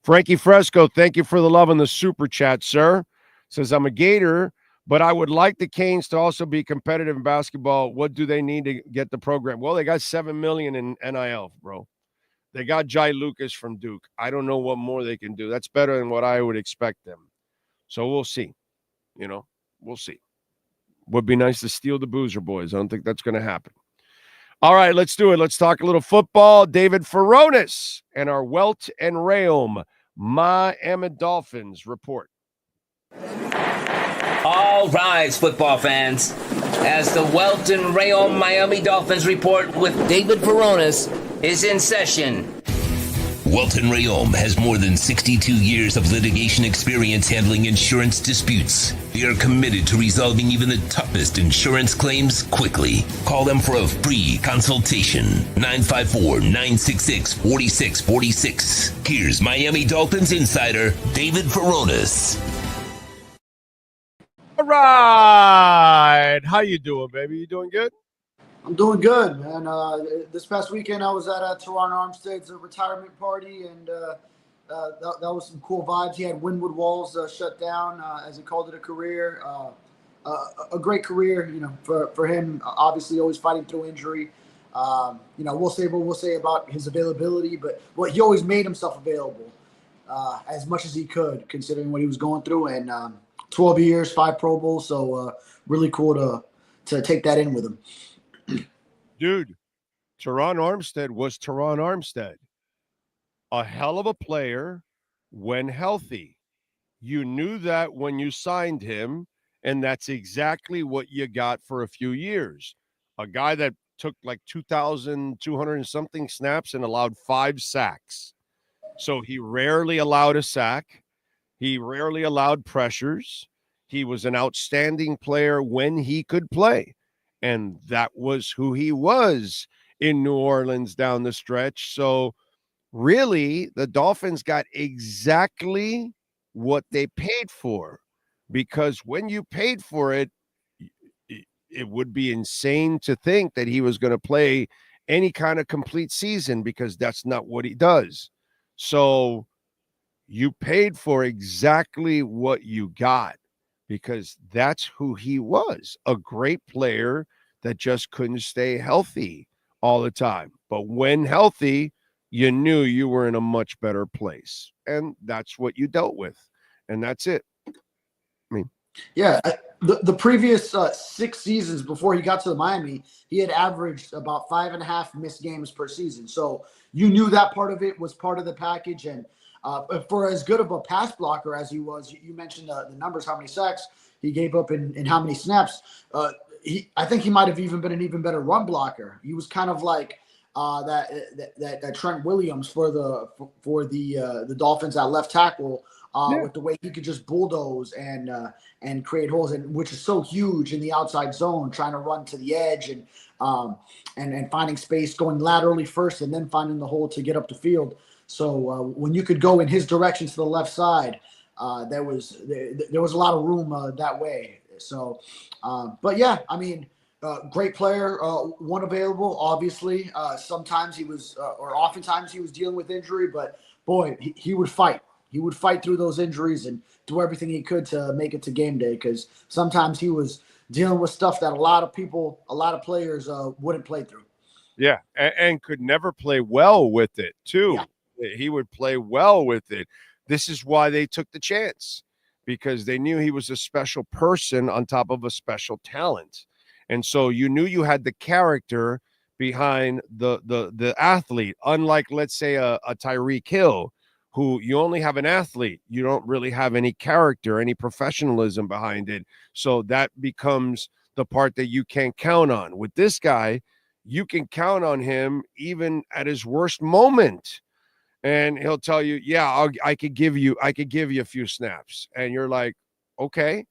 Speaker 13: Frankie Fresco, thank you for the love on the super chat, sir. Says, I'm a Gator, but I would like the Canes to also be competitive in basketball. What do they need to get the program? Well, they got $7 million in NIL, bro. They got Jai Lucas from Duke. I don't know what more they can do. That's better than what I would expect them. So we'll see. We'll see. Would be nice to steal the Boozer boys. I don't think that's going to happen. All right, let's do it. Let's talk a little football. David Furones and our Welt and Rheaume Miami Dolphins report.
Speaker 15: All rise, football fans, as the Welt and Rheaume Miami Dolphins report with David Furones is in session.
Speaker 3: Welt and Rheaume has more than 62 years of litigation experience handling insurance disputes. They are committed to resolving even the toughest insurance claims quickly. Call them for a free consultation. 954-966-4646. Here's Miami Dolphins insider David Furones.
Speaker 13: All right. How you doing, baby? You doing good?
Speaker 16: I'm doing good, man. This past weekend, I was at Teron Armstead's retirement party, and that was some cool vibes. He had Wynwood Walls shut down, as he called it, a career. A great career, for him. Obviously, always fighting through injury. We'll say what we'll say about his availability, but he always made himself available as much as he could, considering what he was going through. And 12 years, 5 Pro Bowls, so really cool to take that in with him.
Speaker 13: Dude, Teron Armstead was Teron Armstead. A hell of a player when healthy. You knew that when you signed him, and that's exactly what you got for a few years. A guy that took like 2,200 and something snaps and allowed 5 sacks. So he rarely allowed a sack. He rarely allowed pressures. He was an outstanding player when he could play. And that was who he was in New Orleans down the stretch. So really, the Dolphins got exactly what they paid for, because when you paid for it, it would be insane to think that he was going to play any kind of complete season, because that's not what he does. So you paid for exactly what you got, because that's who he was, a great player that just couldn't stay healthy all the time. But when healthy, you knew you were in a much better place. And that's what you dealt with. And that's it. I mean,
Speaker 16: yeah, the previous 6 seasons before he got to the Miami, he had averaged about 5.5 missed games per season. So you knew that part of it was part of the package. And for as good of a pass blocker as he was, you mentioned the numbers, how many sacks he gave up and how many snaps. I think he might have even been an even better run blocker. He was kind of like that Trent Williams for the Dolphins at left tackle, with the way he could just bulldoze and create holes, and which is so huge in the outside zone, trying to run to the edge and finding space, going laterally first and then finding the hole to get up the field. So when you could go in his direction to the left side, there was a lot of room that way. So, but yeah, I mean, great player, one available, obviously. Sometimes he was, or oftentimes he was dealing with injury, but boy, he would fight. He would fight through those injuries and do everything he could to make it to game day, because sometimes he was dealing with stuff that a lot of players wouldn't play through.
Speaker 13: Yeah, and could never play well with it, too. Yeah. He would play well with it. This is why they took the chance, because they knew he was a special person on top of a special talent. And so you knew you had the character behind the athlete, unlike, let's say, a Tyreek Hill, who you only have an athlete. You don't really have any character, any professionalism behind it. So that becomes the part that you can't count on. With this guy, you can count on him even at his worst moment. And he'll tell you, yeah, I could give you a few snaps. And you're like, okay.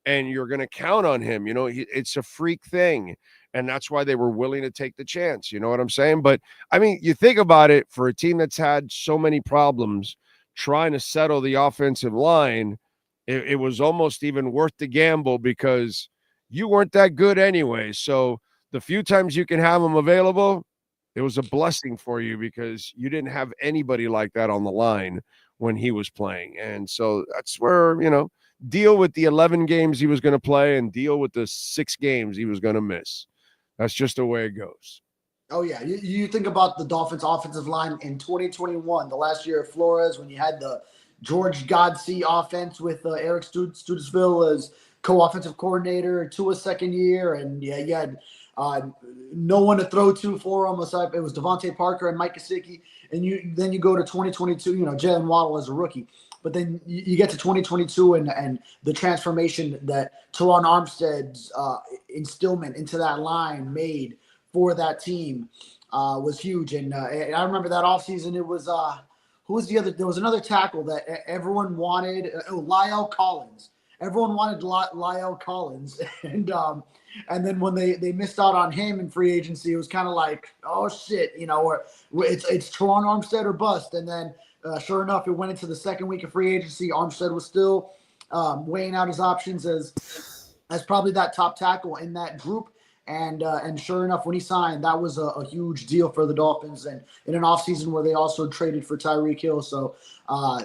Speaker 13: And you're going to count on him. You know, it's a freak thing. And that's why they were willing to take the chance. You know what I'm saying? But I mean, you think about it, for a team that's had so many problems trying to settle the offensive line, it was almost even worth the gamble, because you weren't that good anyway. So the few times you can have them available, it was a blessing for you, because you didn't have anybody like that on the line when he was playing. And so that's where, you know, deal with the 11 games he was going to play and deal with the 6 games he was going to miss. That's just the way it goes.
Speaker 16: Oh, yeah. You think about the Dolphins' offensive line in 2021, the last year of Flores, when you had the George Godsey offense with Eric Studesville as co-offensive coordinator, Tua's second year, and yeah, you had no one to throw to for him. It was Devontae Parker and Mike Gesicki. And then you go to 2022, you know, Jalen Waddle as a rookie. But then you get to 2022 and the transformation that Teron Armstead's instillment into that line made for that team was huge. And I remember that offseason, it was who was the other? There was another tackle that everyone wanted. Lyle Collins. Everyone wanted Lyle Collins, and then when they missed out on him in free agency, it was kind of like, oh shit, you know, or it's Teron Armstead or bust. And then sure enough, it went into the second week of free agency. Armstead was still weighing out his options as probably that top tackle in that group. And sure enough, when he signed, that was a huge deal for the Dolphins, and in an offseason where they also traded for Tyreek Hill. So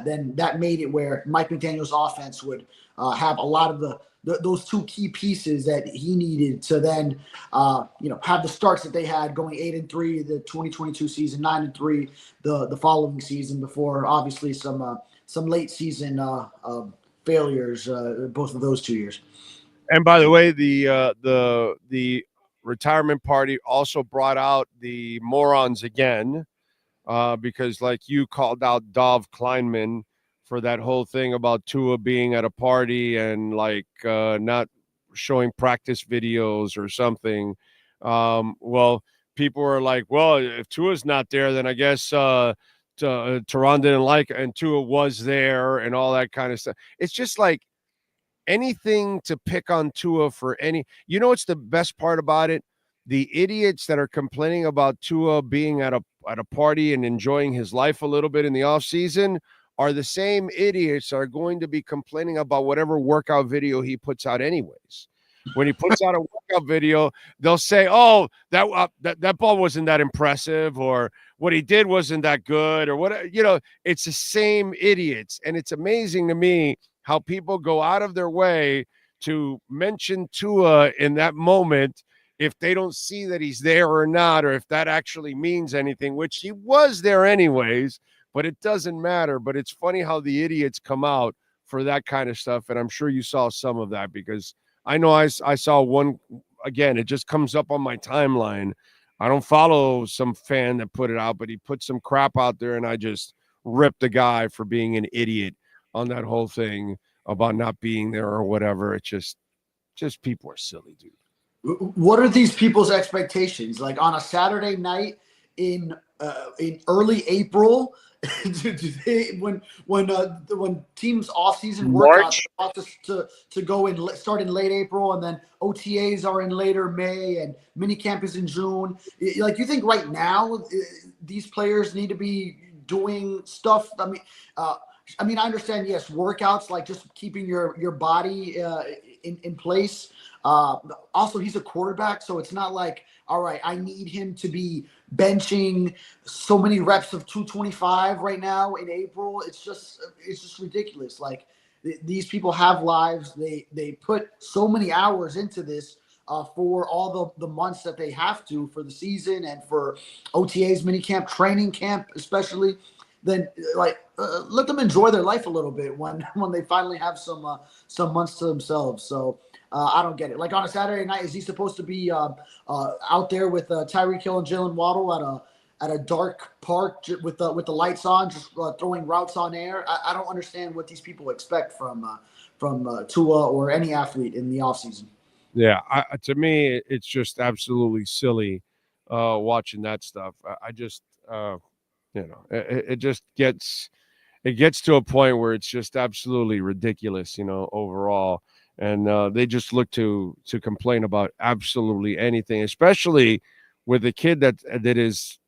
Speaker 16: then that made it where Mike McDaniel's offense would have a lot of those two key pieces that he needed to then have the starts that they had, going 8-3 the 2022 season, 9-3 the following season, before obviously some late season failures both of those 2 years.
Speaker 13: And by the way, the retirement party also brought out the morons again, because like you called out Dov Kleinman for that whole thing about Tua being at a party and like not showing practice videos or something. Well, people are like, well, if Tua's not there, then I guess Teron didn't like it, and Tua was there and all that kind of stuff. It's just like anything to pick on Tua for any. You know what's the best part about it? The idiots that are complaining about Tua being at a party and enjoying his life a little bit in the offseason are the same idiots that are going to be complaining about whatever workout video he puts out anyways. When he puts out a workout video, they'll say, oh, that ball wasn't that impressive, or what he did wasn't that good, or what, it's the same idiots. And it's amazing to me how people go out of their way to mention Tua in that moment if they don't see that he's there or not, or if that actually means anything, which he was there anyways, but it doesn't matter. But it's funny how the idiots come out for that kind of stuff. And I'm sure you saw some of that, because I know I saw one, again, it just comes up on my timeline. I don't follow some fan that put it out, but he put some crap out there, and I just ripped the guy for being an idiot on that whole thing about not being there or whatever. It's just people are silly, dude.
Speaker 16: What are these people's expectations? Like on a Saturday night in early April, when teams off-season workouts are about to go in, start in late April, and then OTAs are in later May, and minicamp is in June. Like, you think right now these players need to be doing stuff? I mean, I understand, yes, workouts, like just keeping your body in place. Also, he's a quarterback, so it's not like, all right, I need him to be benching so many reps of 225 right now in April. It's just ridiculous. Like, these people have lives. They put so many hours into this for all the months that they have to for the season and for OTAs, minicamp, training camp, especially. Then let them enjoy their life a little bit when they finally have some months to themselves. So I don't get it. Like on a Saturday night, is he supposed to be out there with Tyreek Hill and Jalen Waddle at a dark park with the lights on, just throwing routes on air? I don't understand what these people expect from Tua or any athlete in the offseason.
Speaker 13: Yeah, to me, it's just absolutely silly watching that stuff. I just it just gets to a point where it's just absolutely ridiculous, overall. And they just look to complain about absolutely anything, especially with a kid that is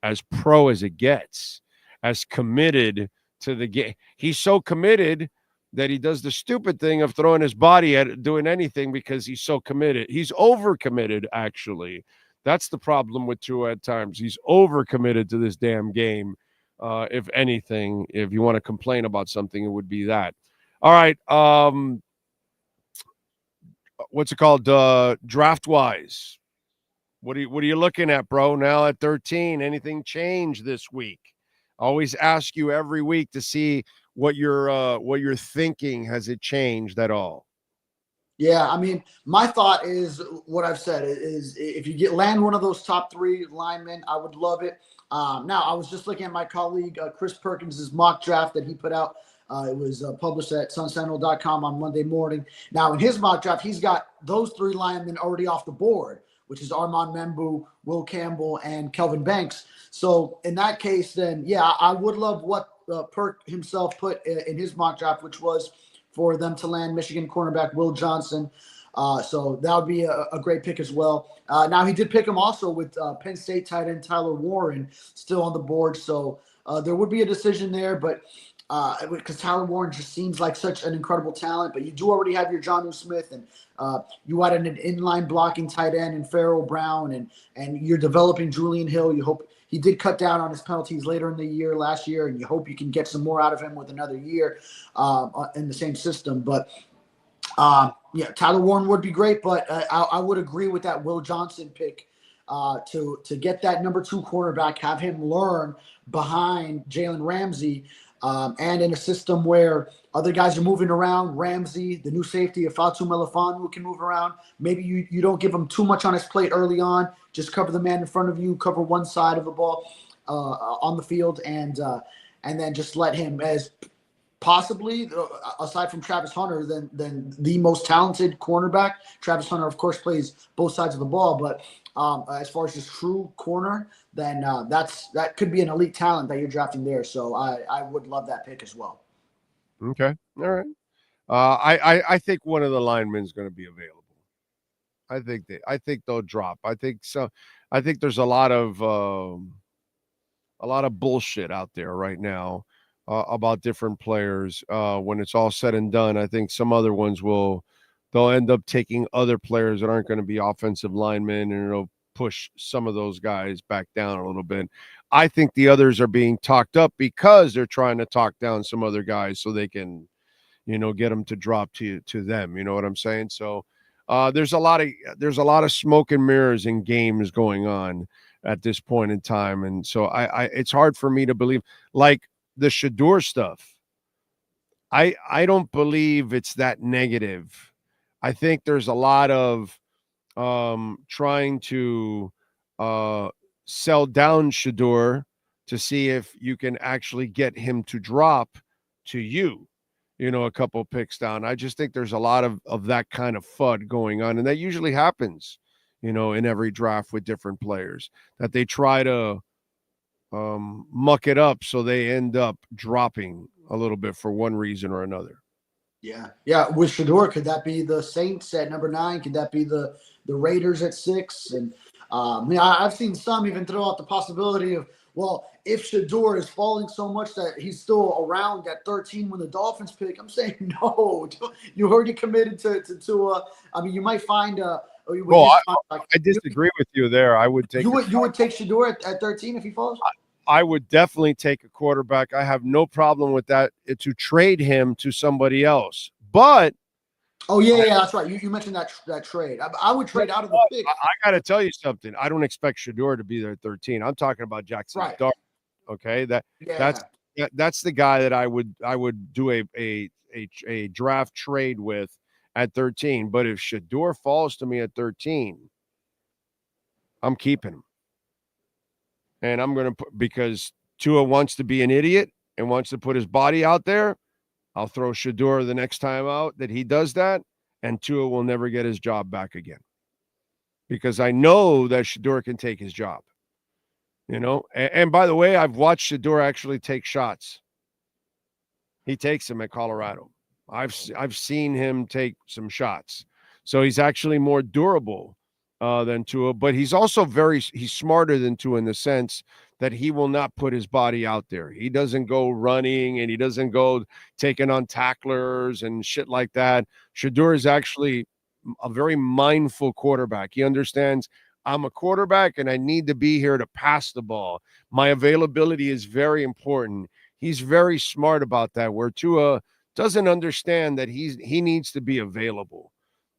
Speaker 13: as pro as it gets, as committed to the game. He's so committed that he does the stupid thing of throwing his body at doing anything because he's so committed. He's overcommitted, actually. That's the problem with Tua at times. He's overcommitted to this damn game. If anything, if you want to complain about something, it would be that. All right. What's it called? Draft-wise. What are you looking at, bro? Now at 13, anything change this week? I always ask you every week to see what you're thinking. Has it changed at all?
Speaker 16: Yeah, I mean, my thought is what I've said is if you land one of those top three linemen, I would love it. Now, I was just looking at my colleague Chris Perkins' mock draft that he put out. It was published at sunsentinel.com on Monday morning. Now, in his mock draft, he's got those three linemen already off the board, which is Armand Membu, Will Campbell, and Kelvin Banks. So in that case, then, yeah, I would love what Perk himself put in his mock draft, which was for them to land Michigan cornerback Will Johnson. So that would be a great pick as well. Now, he did pick him also with Penn State tight end Tyler Warren still on the board. So there would be a decision there, but because Tyler Warren just seems like such an incredible talent. But you do already have your Jonnu Smith, and you added an inline blocking tight end in Farrell Brown, and you're developing Julian Hill. You hope he did cut down on his penalties later in the year last year, and you hope you can get some more out of him with another year in the same system. But yeah, Tyler Warren would be great, but I would agree with that Will Johnson pick to get that number 2 cornerback, have him learn behind Jalen Ramsey, and in a system where other guys are moving around. Ramsey, the new safety, Fatu Melifonwu can move around. Maybe you don't give him too much on his plate early on. Just cover the man in front of you, cover one side of the ball on the field, and then just let him, as possibly, aside from Travis Hunter, than the most talented cornerback. Travis Hunter, of course, plays both sides of the ball, but as far as just true corner, then that could be an elite talent that you're drafting there. So I would love that pick as well.
Speaker 13: Okay, all right. I think one of the linemen is going to be available. I think they'll drop. I think there's a lot of bullshit out there right now about different players. When it's all said and done, I think some other ones they'll end up taking other players that aren't going to be offensive linemen, and it'll push some of those guys back down a little bit. I think the others are being talked up because they're trying to talk down some other guys so they can, get them to drop to them. You know what I'm saying? So there's a lot of smoke and mirrors in games going on at this point in time, and so it's hard for me to believe, like the Shedeur stuff. I don't believe it's that negative. I think there's a lot of trying to sell down Shedeur to see if you can actually get him to drop to you, a couple picks down. I just think there's a lot of that kind of FUD going on, and that usually happens, in every draft with different players, that they try to muck it up so they end up dropping a little bit for one reason or another.
Speaker 16: Yeah. With Shedeur, could that be the Saints at number 9? Could that be the Raiders at 6? And I've seen some even throw out the possibility of, well, if Shedeur is falling so much that he's still around at 13 when the Dolphins pick, I'm saying no. You already committed to Tua. I mean, you might find
Speaker 13: I disagree with you there. I would take
Speaker 16: you would take Shedeur at 13 if he falls?
Speaker 13: I would definitely take a quarterback. I have no problem with that, to trade him to somebody else. But
Speaker 16: that's right. You mentioned that trade. I would trade out of the pick.
Speaker 13: I got to tell you something. I don't expect Shedeur to be there at 13. I'm talking about Jackson Dart. Okay, that's the guy that I would do a draft trade with at 13. But if Shedeur falls to me at 13, I'm keeping him. And I'm going to put, because Tua wants to be an idiot and wants to put his body out there, I'll throw Shedeur the next time out that he does that, and Tua will never get his job back again. Because I know that Shedeur can take his job. And by the way, I've watched Shedeur actually take shots. He takes them at Colorado. I've seen him take some shots. So he's actually more durable than Tua, but he's also he's smarter than Tua in the sense that he will not put his body out there. He doesn't go running, and he doesn't go taking on tacklers and shit like that. Shedeur is actually a very mindful quarterback. He understands, I'm a quarterback and I need to be here to pass the ball. My availability is very important. He's very smart about that, where Tua doesn't understand that he needs to be available.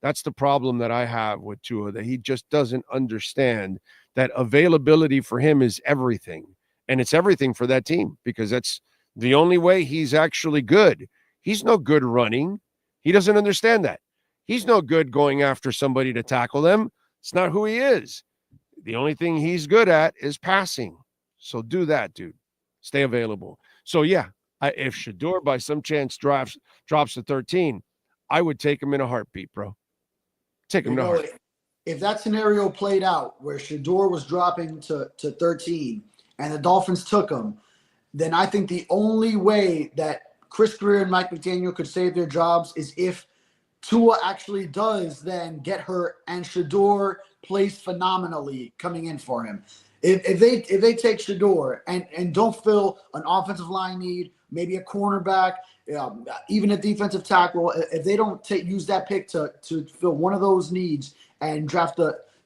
Speaker 13: That's the problem that I have with Tua, that he just doesn't understand that availability for him is everything. And it's everything for that team, because that's the only way he's actually good. He's no good running. He doesn't understand that. He's no good going after somebody to tackle them. It's not who he is. The only thing he's good at is passing. So do that, dude. Stay available. So, yeah, if Shedeur by some chance drops to 13, I would take him in a heartbeat, bro. Take him in a heartbeat.
Speaker 16: If that scenario played out where Shedeur was dropping to 13 and the Dolphins took him, then I think the only way that Chris Greer and Mike McDaniel could save their jobs is if Tua actually does then get hurt and Shedeur plays phenomenally coming in for him. If they take Shedeur and don't fill an offensive line need, maybe a cornerback, even a defensive tackle, if they don't use that pick to fill one of those needs and draft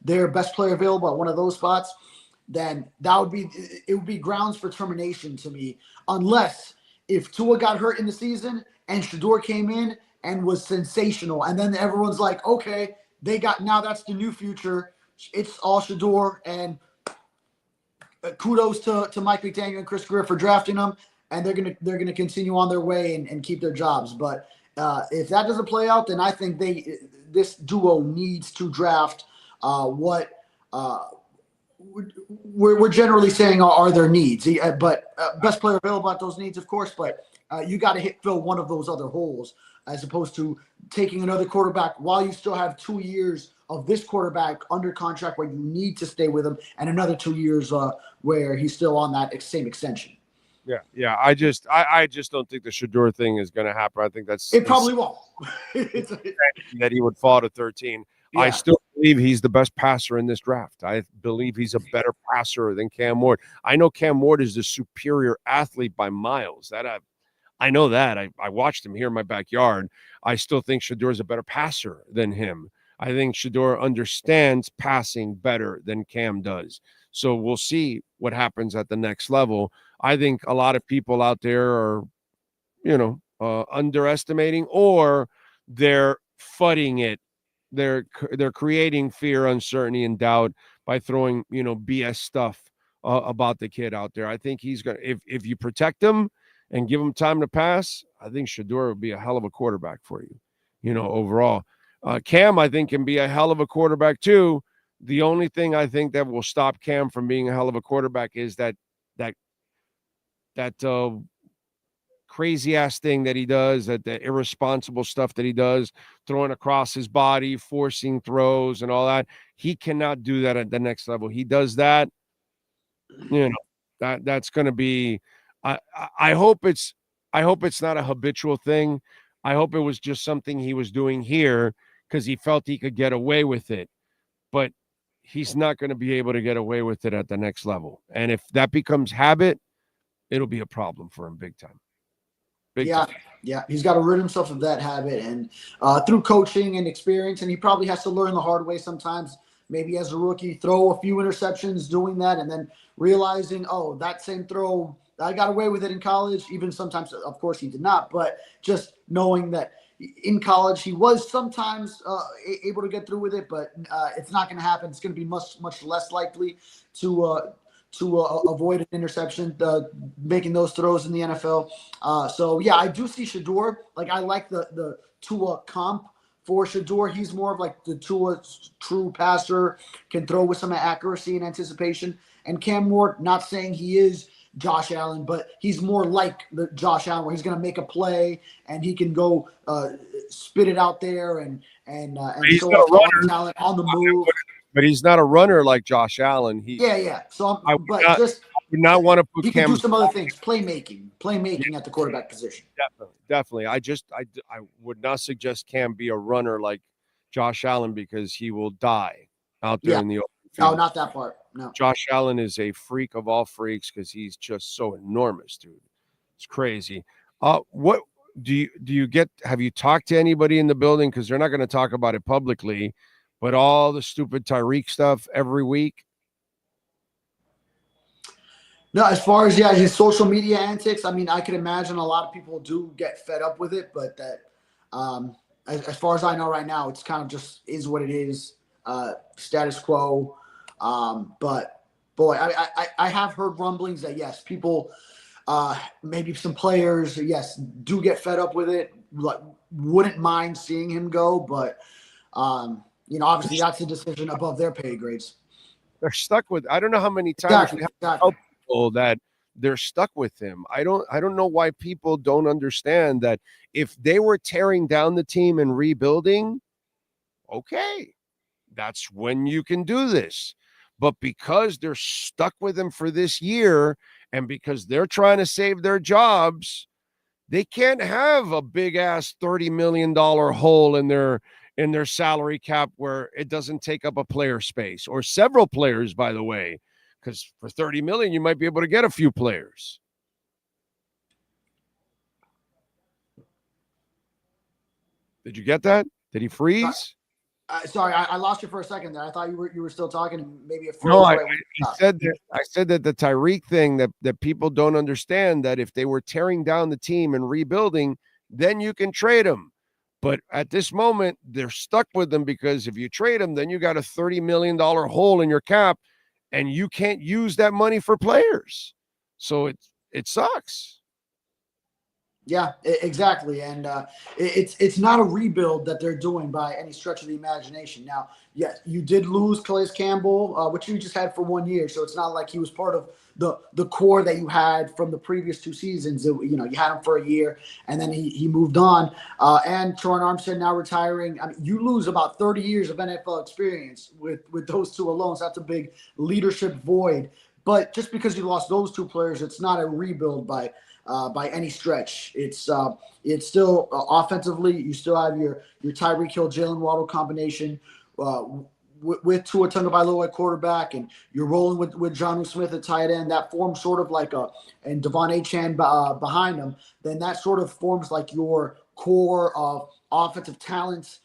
Speaker 16: their best player available at one of those spots, then it would be grounds for termination to me. Unless if Tua got hurt in the season and Shedeur came in and was sensational, and then everyone's like, okay, now that's the new future. It's all Shedeur, and kudos to Mike McDaniel and Chris Greer for drafting them, and they're gonna continue on their way and keep their jobs. But if that doesn't play out, then I think this duo needs to draft what we're generally saying are their needs. But best player available at those needs, of course. But You got to fill one of those other holes as opposed to taking another quarterback while you still have 2 years of this quarterback under contract where you need to stay with him and another 2 years where he's still on that same extension.
Speaker 13: Yeah. I just don't think the Shedeur thing is going to happen. I think
Speaker 16: it probably won't.
Speaker 13: that he would fall to 13. Yeah. I still believe he's the best passer in this draft. I believe he's a better passer than Cam Ward. I know Cam Ward is the superior athlete by miles. I know that. I watched him here in my backyard. I still think Shedeur is a better passer than him. I think Shedeur understands passing better than Cam does. So we'll see what happens at the next level. I think a lot of people out there are, underestimating, or they're fudding it. They're creating fear, uncertainty, and doubt by throwing, BS stuff about the kid out there. I think he's going to, if you protect him and give him time to pass, I think Shedeur will be a hell of a quarterback for you, overall. Cam, I think, can be a hell of a quarterback too. The only thing I think that will stop Cam from being a hell of a quarterback is that crazy ass thing that he does, that irresponsible stuff that he does, throwing across his body, forcing throws and all that. He cannot do that at the next level. He does that, that's going to be, I hope it's not a habitual thing. I hope it was just something he was doing here because he felt he could get away with it, but he's not going to be able to get away with it at the next level. And if that becomes habit, it'll be a problem for him big time.
Speaker 16: Yeah. He's got to rid himself of that habit, and through coaching and experience, and he probably has to learn the hard way sometimes. Maybe as a rookie, throw a few interceptions doing that, and then realizing, oh, that same throw, I got away with it in college. Even sometimes, of course, he did not, but just knowing that in college he was sometimes able to get through with it, but it's not going to happen. It's going to be much, much less likely to avoid an interception, making those throws in the NFL. So, yeah, I do see Shedeur. Like, I like the Tua comp for Shedeur. He's more of like the Tua true passer, can throw with some accuracy and anticipation. And Cam Ward, not saying he is Josh Allen, but he's more like the Josh Allen, where he's going to make a play and he can go spit it out there and show off talent on the move.
Speaker 13: But he's not a runner like Josh Allen.
Speaker 16: Yeah. So,
Speaker 13: I would not want to put
Speaker 16: he
Speaker 13: Cam.
Speaker 16: Can do some other things, playmaking at the quarterback position.
Speaker 13: Definitely. I would not suggest Cam be a runner like Josh Allen because he will die out there in the open field.
Speaker 16: No, not that part. No.
Speaker 13: Josh Allen is a freak of all freaks because he's just so enormous, dude. It's crazy. What do you get? Have you talked to anybody in the building? Because they're not going to talk about it publicly. But all the stupid Tyreek stuff every week?
Speaker 16: No, as far as, his social media antics, I mean, I could imagine a lot of people do get fed up with it, but that as far as I know right now, it's kind of just is what it is, status quo. But, boy, I have heard rumblings that, yes, people, maybe some players, yes, do get fed up with it. Like, wouldn't mind seeing him go, but obviously that's a decision above their pay grades.
Speaker 13: They're stuck with. I don't know how many times we have to tell people that they're stuck with him. I don't know why people don't understand that if they were tearing down the team and rebuilding, okay, that's when you can do this. But because they're stuck with him for this year and because they're trying to save their jobs, they can't have a big ass $30 million hole in their salary cap where it doesn't take up a player space or several players, by the way, because for $30 million, you might be able to get a few players. Did you get that? Did he freeze?
Speaker 16: Sorry, I lost you for a second there. I thought you were still talking. Maybe a
Speaker 13: no. I said that the Tyreek thing that people don't understand, that if they were tearing down the team and rebuilding, then you can trade them. But at this moment, they're stuck with them because if you trade them, then you got a $30 million hole in your cap, and you can't use that money for players. So it sucks.
Speaker 16: Yeah, exactly. And it's not a rebuild that they're doing by any stretch of the imagination. Now, yes, you did lose Calais Campbell, which you just had for 1 year. So it's not like he was part of the core that you had from the previous 2 seasons. You had him for a year, and then he moved on. And Teron Armstead now retiring. I mean, you lose about 30 years of NFL experience with those 2 alone. So that's a big leadership void. But just because you lost those 2 players, it's not a rebuild by any stretch. It's still offensively, you still have your Tyreek Hill, Jalen Waddle combination with Tua Tagovailoa at quarterback, and you're rolling with Jonnu Smith at tight end. That forms sort of like and Devon Achane behind him. Then that sort of forms like your core of offensive talents.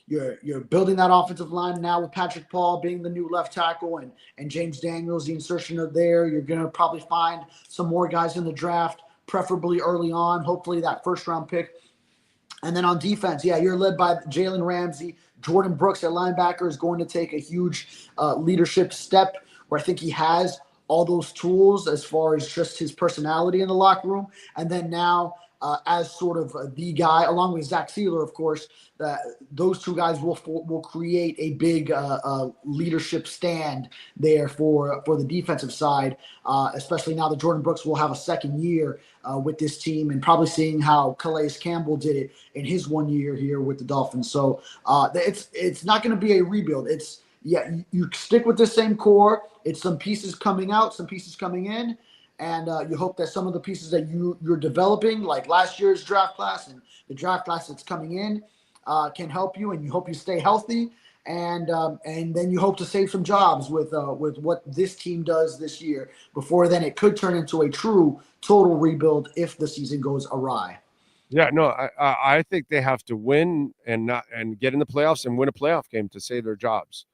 Speaker 16: You're building that offensive line now with Patrick Paul being the new left tackle and James Daniels, the insertion of there. You're going to probably find some more guys in the draft, preferably early on, hopefully that first-round pick. And then on defense, you're led by Jalen Ramsey. Jordan Brooks at linebacker is going to take a huge leadership step where I think he has all those tools as far as just his personality in the locker room. And then now as sort of the guy, along with Zach Sealer, of course, that those 2 guys will create a big leadership stand there for the defensive side, especially now that Jordan Brooks will have a second year with this team, and probably seeing how Calais Campbell did it in his 1 year here with the Dolphins. So it's not going to be a rebuild. You stick with the same core. It's some pieces coming out, some pieces coming in. And you hope that some of the pieces that you're developing, like last year's draft class and the draft class that's coming in, can help you. And you hope you stay healthy. And then you hope to save some jobs with what this team does this year. Before then, it could turn into a true total rebuild if the season goes awry.
Speaker 13: Yeah, no, I think they have to win and get in the playoffs and win a playoff game to save their jobs.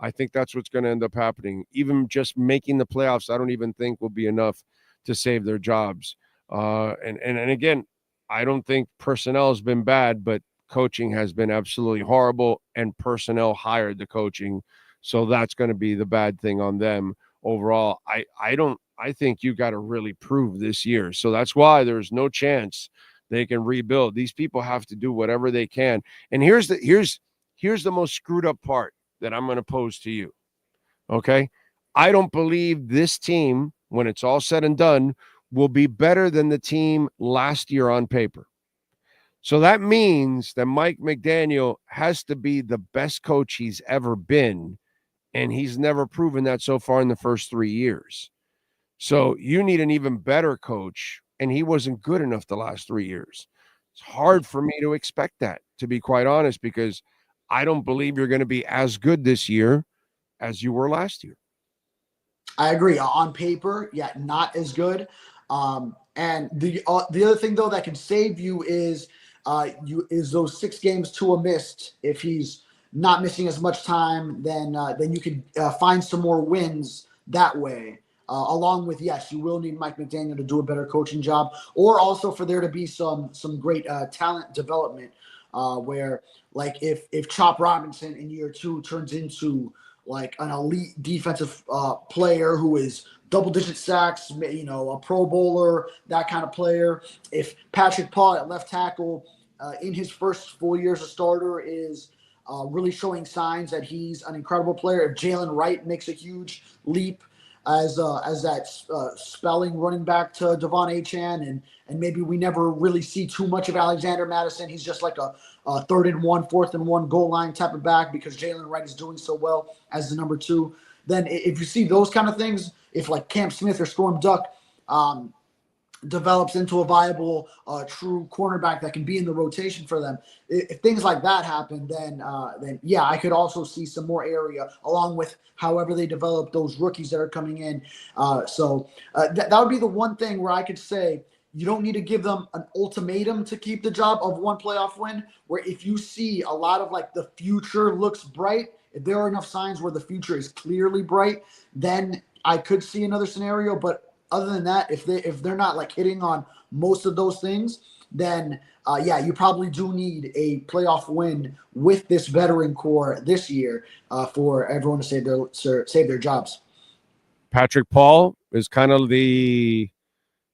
Speaker 13: I think that's what's going to end up happening. Even just making the playoffs, I don't even think will be enough to save their jobs. And again, I don't think personnel has been bad, but coaching has been absolutely horrible, and personnel hired the coaching. So that's going to be the bad thing on them overall. I think you got to really prove this year. So that's why there's no chance they can rebuild. These people have to do whatever they can. And here's the most screwed up part that I'm going to pose to you. Okay. I don't believe this team, when it's all said and done, will be better than the team last year on paper. So that means that Mike McDaniel has to be the best coach he's ever been, and he's never proven that so far in the first 3 years. So you need an even better coach, and he wasn't good enough the last 3 years. It's hard for me to expect that, to be quite honest, because I don't believe you're going to be as good this year as you were last year.
Speaker 16: I agree. On paper, not as good. And the other thing, though, that can save you is those 6 games to a missed. If he's not missing as much time, then you can find some more wins that way. Along with, yes, you will need Mike McDaniel to do a better coaching job, or also for there to be some great talent development where, like, if Chop Robinson in year 2 turns into like an elite defensive player who is double-digit sacks, a Pro Bowler, that kind of player. If Patrick Paul at left tackle in his first full year as a starter is really showing signs that he's an incredible player, if Jalen Wright makes a huge leap as that spelling running back to Devon Achane, and maybe we never really see too much of Alexander Madison. He's just like a 3rd and 1, 4th and 1 goal line type of back because Jalen Wright is doing so well as the number 2. Then if you see those kind of things, if like Cam Smith or Storm Duck develops into a viable, true cornerback that can be in the rotation for them, if things like that happen, then I could also see some more area along with however they develop those rookies that are coming in. So that would be the one thing where I could say you don't need to give them an ultimatum to keep the job of one playoff win, where if you see a lot of like the future looks bright, if there are enough signs where the future is clearly bright, then I could see another scenario. But other than that, if they're not like hitting on most of those things, then you probably do need a playoff win with this veteran core this year for everyone to save their jobs.
Speaker 13: Patrick Paul is kind of the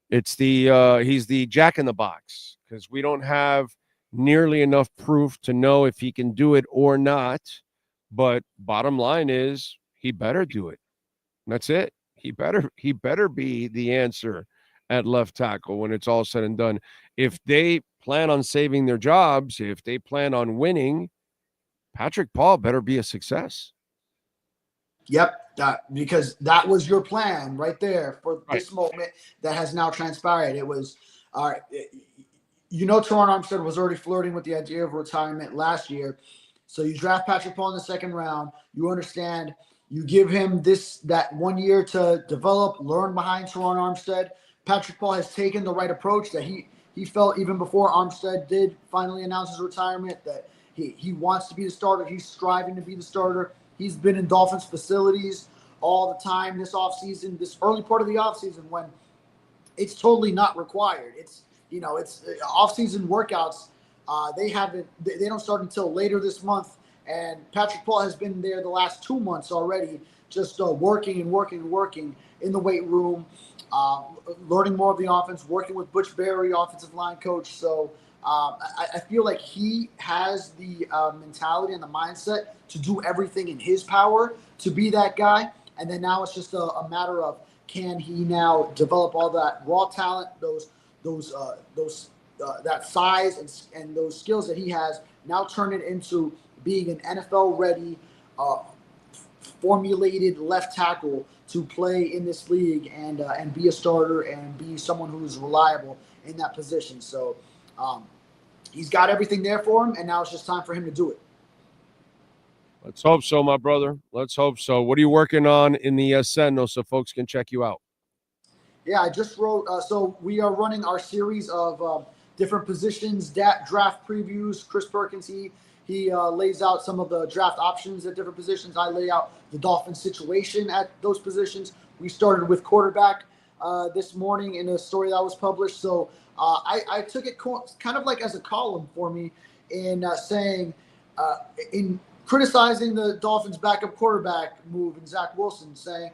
Speaker 13: It's the he's the jack in the box because we don't have nearly enough proof to know if he can do it or not. But bottom line is he better do it. That's it. He better be the answer at left tackle when it's all said and done. If they plan on saving their jobs, if they plan on winning, Patrick Paul better be a success.
Speaker 16: Yep, because that was your plan right there for this moment that has now transpired. It was, all right, Teron Armstead was already flirting with the idea of retirement last year. So you draft Patrick Paul in the second round. You understand, you give him that 1 year to develop, learn behind Teron Armstead. Patrick Paul has taken the right approach that he felt even before Armstead did finally announce his retirement, that he wants to be the starter. He's striving to be the starter. He's been in Dolphins facilities all the time this offseason, this early part of the offseason when it's totally not required. It's offseason workouts. They don't start until later this month. And Patrick Paul has been there the last 2 months already, just working in the weight room, learning more of the offense, working with Butch Berry, offensive line coach. So I feel like he has the mentality and the mindset to do everything in his power to be that guy. And then now it's just a matter of, can he now develop all that raw talent, that size and those skills that he has, now turn it into being an NFL-ready, formulated left tackle to play in this league and be a starter and be someone who is reliable in that position. So he's got everything there for him, and now it's just time for him to do it.
Speaker 13: Let's hope so, my brother. Let's hope so. What are you working on in the Sentinel so folks can check you out?
Speaker 16: Yeah, I just wrote. So we are running our series of different positions, draft previews. Chris Perkins, he lays out some of the draft options at different positions. I lay out the Dolphins situation at those positions. We started with quarterback this morning in a story that was published. So I took it kind of like as a column for me in saying, in criticizing the Dolphins' backup quarterback move and Zach Wilson, saying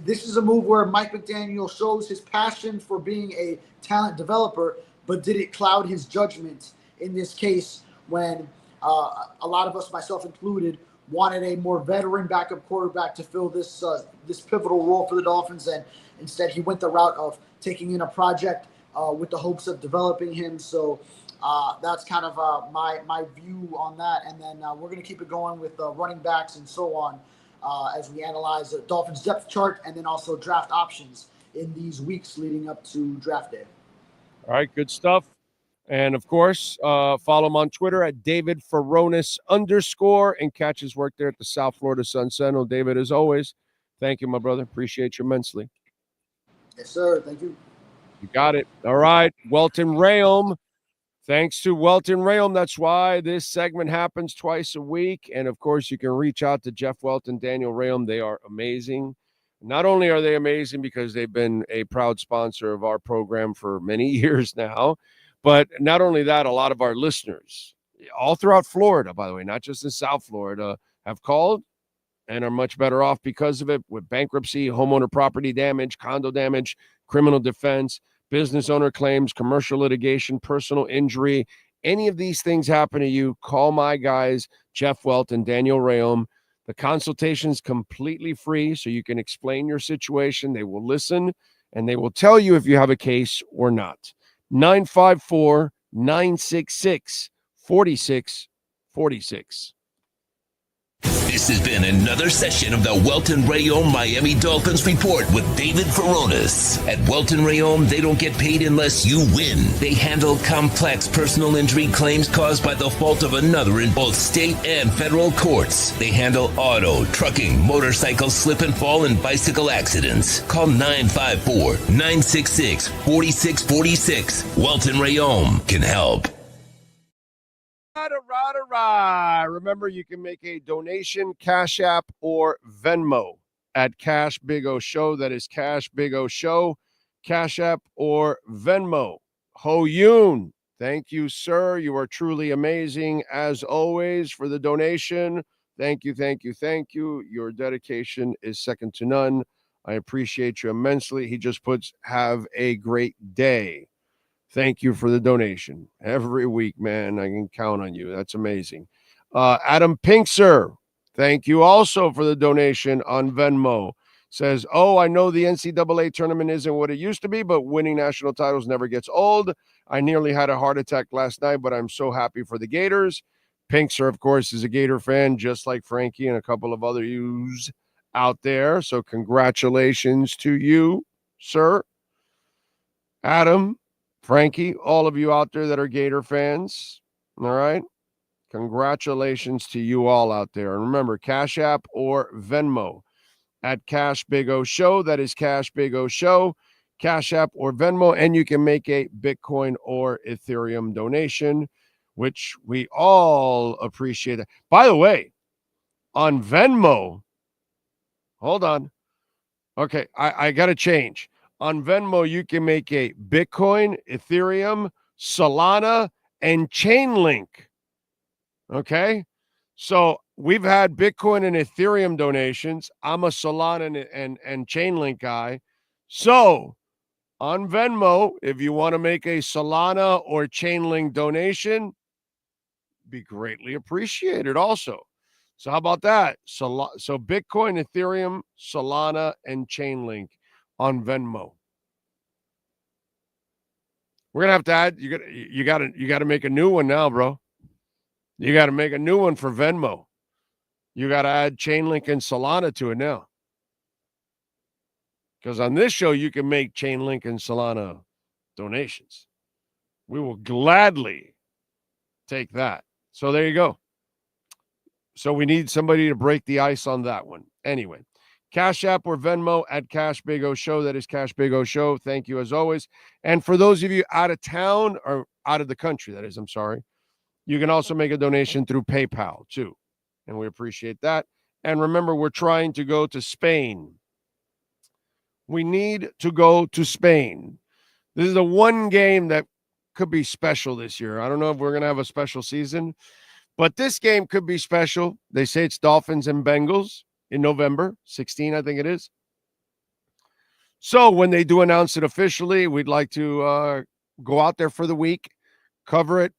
Speaker 16: this is a move where Mike McDaniel shows his passion for being a talent developer, but did it cloud his judgment in this case when a lot of us, myself included, wanted a more veteran backup quarterback to fill this pivotal role for the Dolphins, and instead he went the route of taking in a project with the hopes of developing him. So that's kind of my view on that. And then we're going to keep it going with running backs and so on as we analyze the Dolphins depth chart and then also draft options in these weeks leading up to draft day.
Speaker 13: All right, good stuff. And, of course, follow him on Twitter at David Furones _ and catch his work there at the South Florida Sun Sentinel. David, as always, thank you, my brother. Appreciate you immensely.
Speaker 16: Yes, sir. Thank you.
Speaker 13: You got it. All right, Welton Rayom. Thanks to Welton Rayom. That's why this segment happens twice a week. And, of course, you can reach out to Jeff Welton, Daniel Rayom. They are amazing. Not only are they amazing because they've been a proud sponsor of our program for many years now, but not only that, a lot of our listeners all throughout Florida, by the way, not just in South Florida, have called and are much better off because of it with bankruptcy, homeowner property damage, condo damage, criminal defense, business owner claims, commercial litigation, personal injury. Any of these things happen to you, call my guys, Jeff Welton, Daniel Rayom. The consultation is completely free, so you can explain your situation. They will listen, and they will tell you if you have a case or not. 954-966-4646.
Speaker 3: This has been another session of the Welton Rayom Miami Dolphins Report with David Furones. At Welton Rayom, they don't get paid unless you win. They handle complex personal injury claims caused by the fault of another in both state and federal courts. They handle auto, trucking, motorcycle slip and fall, and bicycle accidents. Call 954-966-4646. Welton Rayom can help.
Speaker 13: Remember, you can make a donation, Cash App, or Venmo at Cash Big O Show. That is Cash Big O Show, Cash App, or Venmo. Ho Yoon, thank you, sir. You are truly amazing, as always, for the donation. Thank you, thank you, thank you. Your dedication is second to none. I appreciate you immensely. He just puts, have a great day. Thank you for the donation. Every week, man, I can count on you. That's amazing. Adam Pinkser, thank you also for the donation on Venmo. Says, oh, I know the NCAA tournament isn't what it used to be, but winning national titles never gets old. I nearly had a heart attack last night, but I'm so happy for the Gators. Pinkser, of course, is a Gator fan, just like Frankie and a couple of other yous out there. So congratulations to you, sir. Adam, Frankie, all of you out there that are Gator fans. All right. Congratulations to you all out there. And remember, Cash App or Venmo at Cash Big O Show. That is Cash Big O Show, Cash App or Venmo. And you can make a Bitcoin or Ethereum donation, which we all appreciate. By the way, on Venmo, hold on. Okay, I got to change. On Venmo, you can make a Bitcoin, Ethereum, Solana, and Chainlink. Okay? So we've had Bitcoin and Ethereum donations. I'm a Solana and Chainlink guy. So on Venmo, if you want to make a Solana or Chainlink donation, be greatly appreciated also. So how about that? So Bitcoin, Ethereum, Solana, and Chainlink on Venmo. We're gonna have to add. You got to make a new one now, bro. You got to make a new one for Venmo. You got to add Chainlink and Solana to it now. Because on this show, you can make Chainlink and Solana donations. We will gladly take that. So there you go. So we need somebody to break the ice on that one. Anyway, Cash App or Venmo at Cash Big O Show. That is Cash Big O Show. Thank you as always. And for those of you out of town or out of the country, that is, I'm sorry, you can also make a donation through PayPal too. And we appreciate that. And remember, we're trying to go to Spain. We need to go to Spain. This is the one game that could be special this year. I don't know if we're going to have a special season, but this game could be special. They say it's Dolphins and Bengals in November 16, I think it is. So when they do announce it officially, we'd like to go out there for the week, cover it,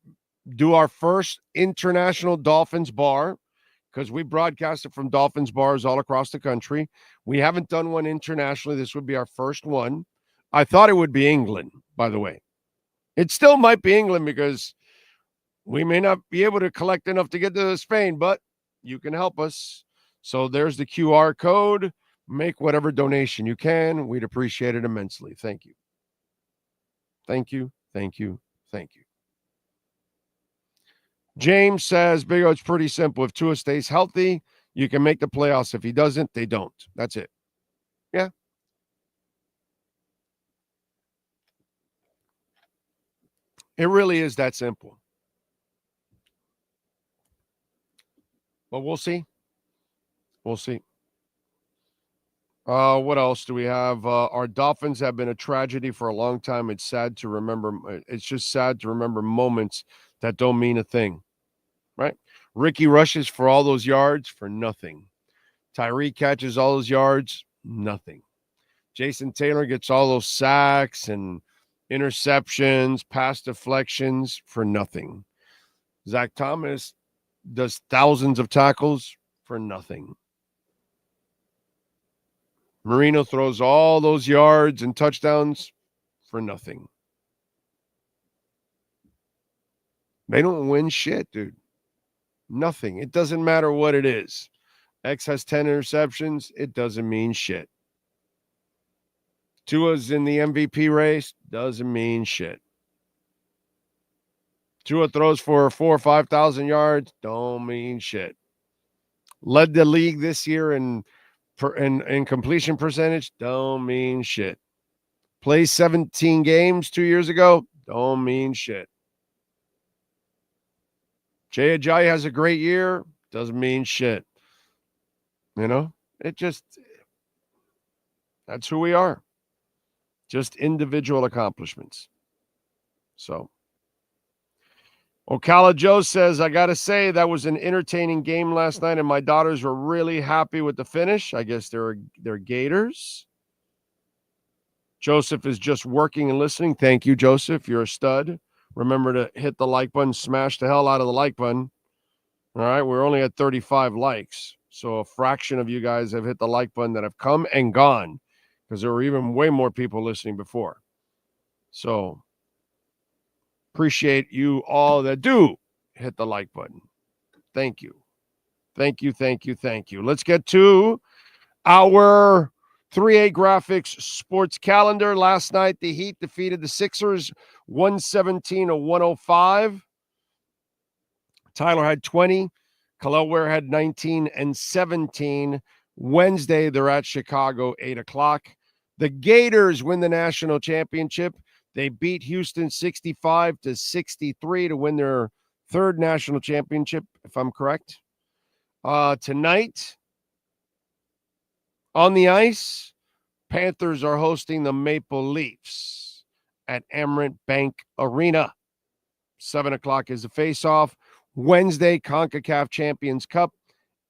Speaker 13: do our first international Dolphins bar, because we broadcast it from Dolphins bars all across the country. We haven't done one internationally. This would be our first one. I thought it would be England, by the way. It still might be England because we may not be able to collect enough to get to Spain, but you can help us. So there's the QR code. Make whatever donation you can. We'd appreciate it immensely. Thank you. Thank you. Thank you. Thank you. James says, Big O, it's pretty simple. If Tua stays healthy, you can make the playoffs. If he doesn't, they don't. That's it. Yeah. It really is that simple. But we'll see. We'll see. What else do we have? Our Dolphins have been a tragedy for a long time. It's sad to remember. It's just sad to remember moments that don't mean a thing, right? Ricky rushes for all those yards for nothing. Tyreek catches all those yards, nothing. Jason Taylor gets all those sacks and interceptions, pass deflections for nothing. Zach Thomas does thousands of tackles for nothing. Marino throws all those yards and touchdowns for nothing. They don't win shit, dude. Nothing. It doesn't matter what it is. X has 10 interceptions. It doesn't mean shit. Tua's in the MVP race. Doesn't mean shit. Tua throws for 4,000 or 5,000 yards. Don't mean shit. Led the league this year in completion percentage. Don't mean shit. Plays 17 games 2 years ago. Don't mean shit. Jay Ajayi has a great year. Doesn't mean shit. You know, that's who we are. Just individual accomplishments. So, Ocala Joe says, I got to say, that was an entertaining game last night, and my daughters were really happy with the finish. I guess they're Gators. Joseph is just working and listening. Thank you, Joseph. You're a stud. Remember to hit the like button, smash the hell out of the like button. All right, we're only at 35 likes. So a fraction of you guys have hit the like button that have come and gone because there were even way more people listening before. So appreciate you all that do hit the like button. Thank you. Thank you, thank you, thank you. Let's get to our 3A Graphics sports calendar. Last night, the Heat defeated the Sixers 117-105. Tyler had 20. Khalil Ware had 19 and 17. Wednesday, they're at Chicago, 8 o'clock. The Gators win the national championship. They beat Houston 65-63 to win their third national championship, if I'm correct. Tonight, on the ice, Panthers are hosting the Maple Leafs at Amerant Bank Arena. 7 o'clock is the face-off. Wednesday, CONCACAF Champions Cup.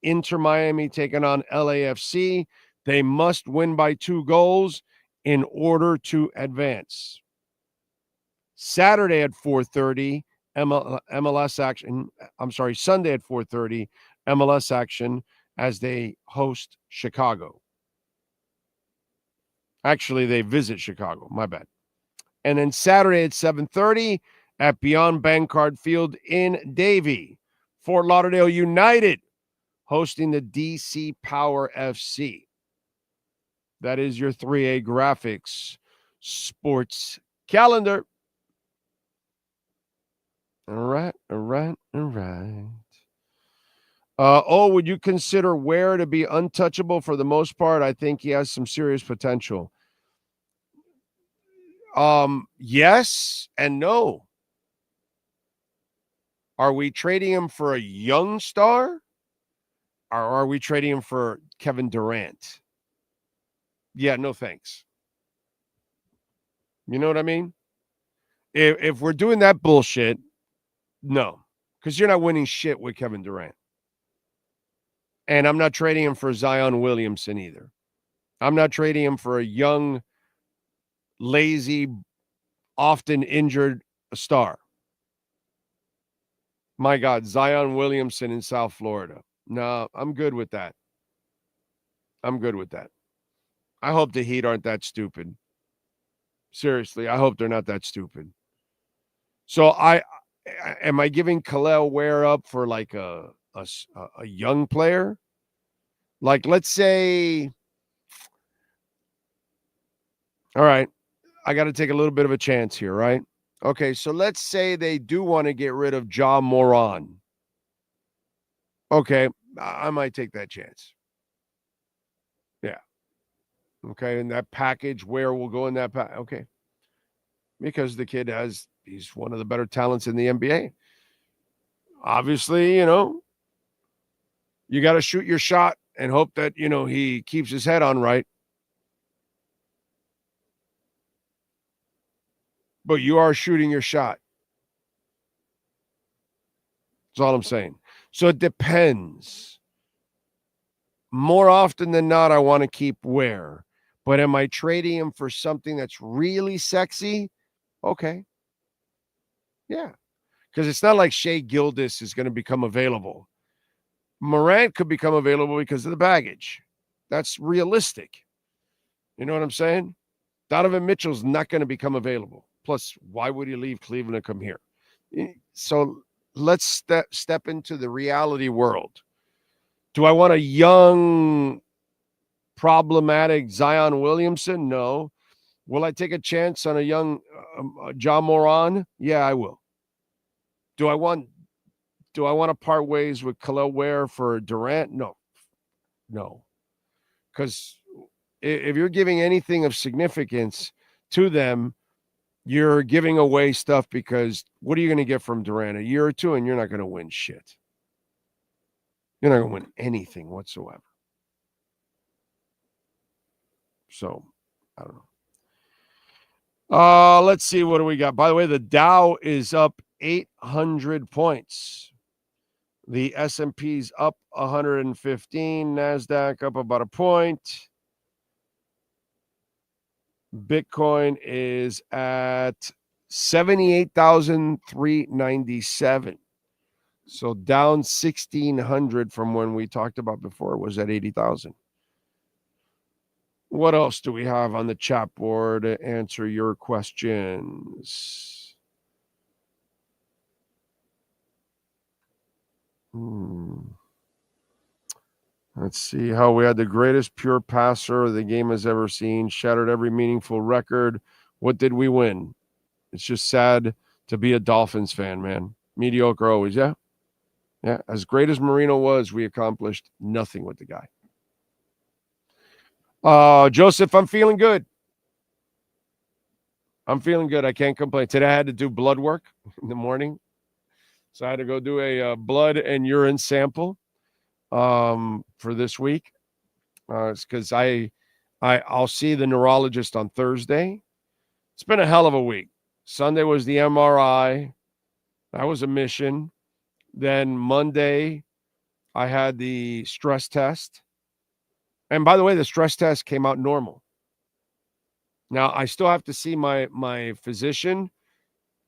Speaker 13: Inter Miami taking on LAFC. They must win by 2 goals in order to advance. Saturday at 4:30, MLS action. Sunday at 4:30, MLS action as they host Chicago. Actually, they visit Chicago. My bad. And then Saturday at 7:30 at Beyond Bankcard Field in Davie, Fort Lauderdale United hosting the DC Power FC. That is your 3A Graphics sports calendar. All right. Would you consider Ware to be untouchable for the most part? I think he has some serious potential. Yes and no. Are we trading him for a young star? Or are we trading him for Kevin Durant? Yeah, no thanks. You know what I mean? If we're doing that bullshit, no. Because you're not winning shit with Kevin Durant. And I'm not trading him for Zion Williamson either. I'm not trading him for a young, lazy, often injured star. My God, Zion Williamson in South Florida. No, I'm good with that. I hope the Heat aren't that stupid. Seriously, I hope they're not that stupid. So am I giving Khalil Ware up for like a young player? Like, let's say, all right, I got to take a little bit of a chance here, right? Okay, so let's say they do want to get rid of Ja Moran. Okay, I might take that chance. Yeah. Okay, and that package, Ware will go in that package. Okay. Because the kid he's one of the better talents in the NBA. Obviously, you got to shoot your shot and hope that, he keeps his head on right. But you are shooting your shot. That's all I'm saying. So it depends. More often than not, I want to keep Ware. But am I trading him for something that's really sexy? Okay. Yeah. Because it's not like Shea Gilgeous is going to become available. Morant could become available because of the baggage. That's realistic. You know what I'm saying? Donovan Mitchell's not going to become available. Plus, why would he leave Cleveland and come here? So let's step into the reality world. Do I want a young, problematic Zion Williamson? No. Will I take a chance on a young Ja Moran? Yeah, I will. Do I want to part ways with Khalil Ware for Durant? No. Because if you're giving anything of significance to them, you're giving away stuff because what are you going to get from Durant? A year or two, and you're not going to win shit. You're not going to win anything whatsoever. So, I don't know. Let's see. What do we got? By the way, the Dow is up 800 points. The S&P's up 115. NASDAQ up about a point. Bitcoin is at 78,397. So down 1,600 from when we talked about before. It was at 80,000. What else do we have on the chat board to answer your questions? Let's see how we had the greatest pure passer the game has ever seen, shattered every meaningful record. What did we win? It's just sad to be a Dolphins fan, man. Mediocre always, yeah? Yeah, as great as Marino was, we accomplished nothing with the guy. Joseph, I'm feeling good. I'm feeling good. I can't complain. Today I had to do blood work in the morning. So I had to go do a blood and urine sample for this week. It's because I'll see the neurologist on Thursday. It's been a hell of a week. Sunday was the MRI. That was a mission. Then Monday, I had the stress test. And by the way, the stress test came out normal. Now, I still have to see my physician.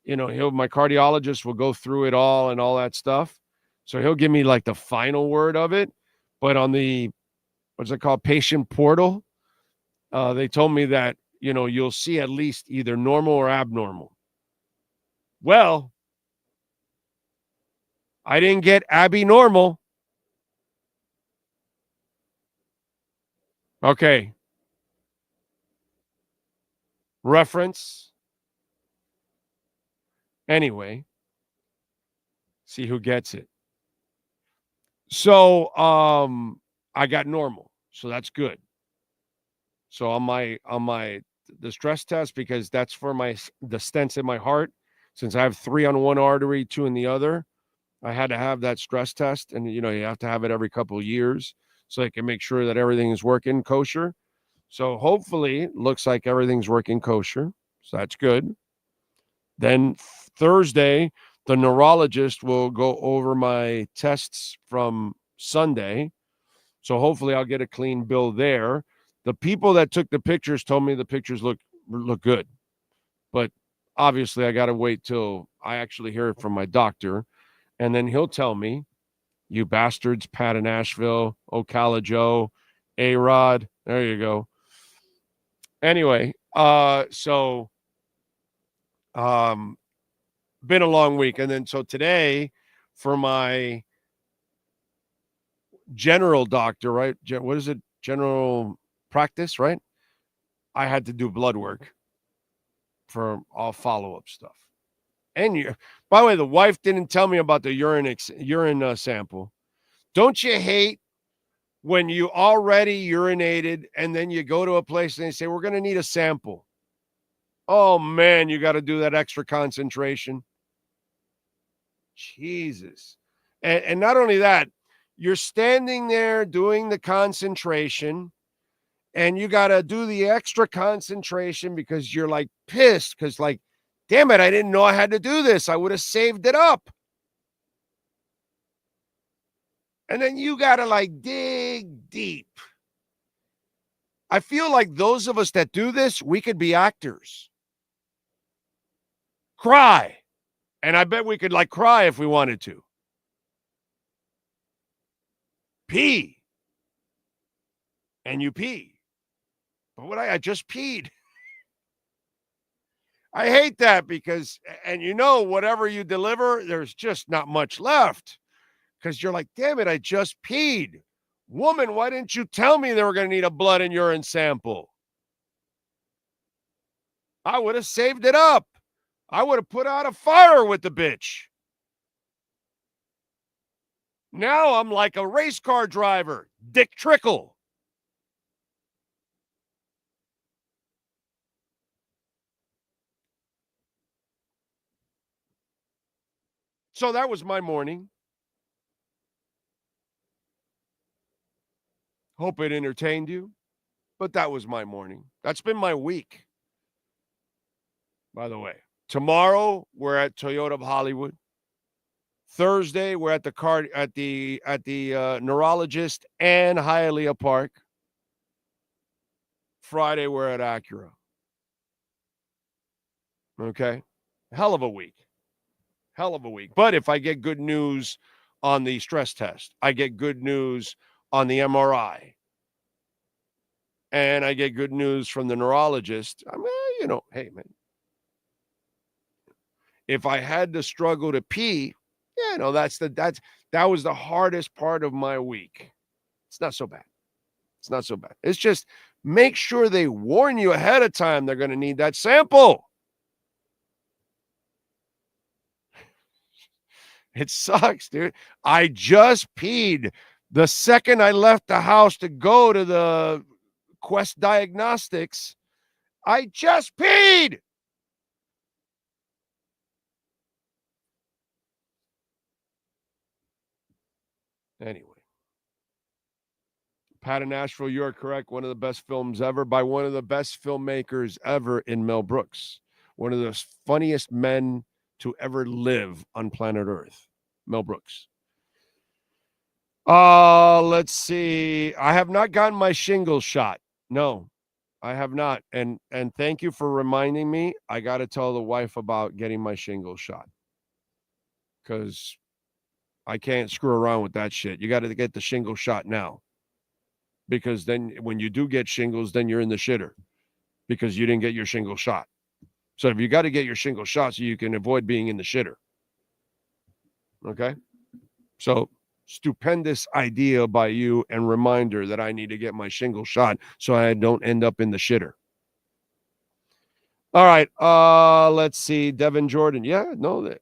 Speaker 13: You know, my cardiologist will go through it all and all that stuff. So he'll give me like the final word of it. But on the, what's it called, patient portal, they told me that, you know, you'll see at least either normal or abnormal. Well, I didn't get abnormal. Okay. Reference. Anyway, see who gets it. So I got normal. So that's good. So on the stress test, because that's for the stents in my heart, since I have 3 on one artery, 2 in the other, I had to have that stress test. And, you know, you have to have it every couple of years so I can make sure that everything is working kosher. So hopefully it looks like everything's working kosher. So that's good. Then Thursday, the neurologist will go over my tests from Sunday. So hopefully I'll get a clean bill there. The people that took the pictures told me the pictures look good. But obviously I got to wait till I actually hear it from my doctor. And then he'll tell me, you bastards, Pat in Asheville, Ocala Joe, A-Rod. There you go. Anyway, been a long week. And then so today for my general doctor, right? What is it? General practice, right? I had to do blood work for all follow-up stuff. And by the way, the wife didn't tell me about the urine sample. Don't you hate when you already urinated and then you go to a place and they say, we're going to need a sample? Oh, man, you got to do that extra concentration. Jesus. And not only that, you're standing there doing the concentration and you got to do the extra concentration because you're like pissed because like, damn it, I didn't know I had to do this. I would have saved it up. And then you got to like dig deep. I feel like those of us that do this, we could be actors. Cry. And I bet we could like cry if we wanted to. Pee. And you pee. But what I just peed. I hate that because, and you know, whatever you deliver, there's just not much left. Because you're like, damn it, I just peed. Woman, why didn't you tell me they were going to need a blood and urine sample? I would have saved it up. I would have put out a fire with the bitch. Now I'm like a race car driver, Dick Trickle. So that was my morning. Hope it entertained you, but that was my morning. That's been my week. By the way, tomorrow we're at Toyota of Hollywood. Thursday we're at the neurologist and Hialeah Park. Friday we're at Acura. Okay. Hell of a week. Hell of a week. But if I get good news on the stress test, I get good news on the MRI, and I get good news from the neurologist, I mean, hey, man. If I had to struggle to pee, that was the hardest part of my week. It's not so bad. It's not so bad. It's just make sure they warn you ahead of time they're going to need that sample. It sucks, dude. I just peed the second I left the house to go to the Quest Diagnostics. I just peed. Anyway. Pat in Nashville, you are correct. One of the best films ever by one of the best filmmakers ever in Mel Brooks. One of the funniest men to ever live on planet Earth. Mel Brooks. Let's see. I have not gotten my shingles shot. No, I have not. And thank you for reminding me. I got to tell the wife about getting my shingles shot. Because I can't screw around with that shit. You got to get the shingle shot now. Because then when you do get shingles, then you're in the shitter. Because you didn't get your shingle shot. So if you got to get your shingle shot so you can avoid being in the shitter. Okay? So stupendous idea by you and reminder that I need to get my shingle shot so I don't end up in the shitter. All right. Let's see. Devin Jordan. Yeah, no,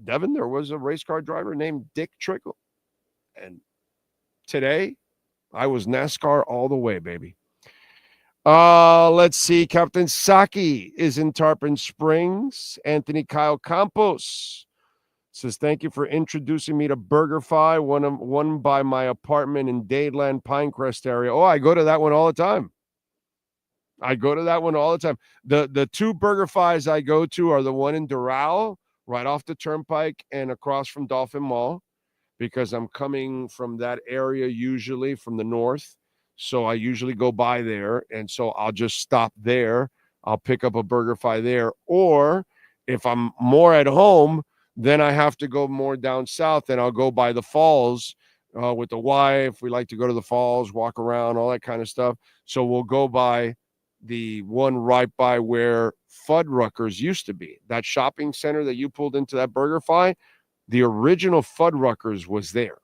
Speaker 13: Devin, there was a race car driver named Dick Trickle. And today, I was NASCAR all the way, baby. Let's see. Captain Saki is in Tarpon Springs. Anthony Kyle Campos says, thank you for introducing me to BurgerFi, one by my apartment in Dadeland, Pinecrest area. Oh, I go to that one all the time. The two BurgerFis I go to are the one in Doral, right off the turnpike and across from Dolphin Mall, because I'm coming from that area usually from the north. So I usually go by there. And so I'll just stop there. I'll pick up a BurgerFi there. Or if I'm more at home, then I have to go more down south, and I'll go by the falls with the wife. We like to go to the falls, walk around, all that kind of stuff. So we'll go by the one right by where Fuddruckers used to be. That shopping center that you pulled into that BurgerFi, the original Fuddruckers was there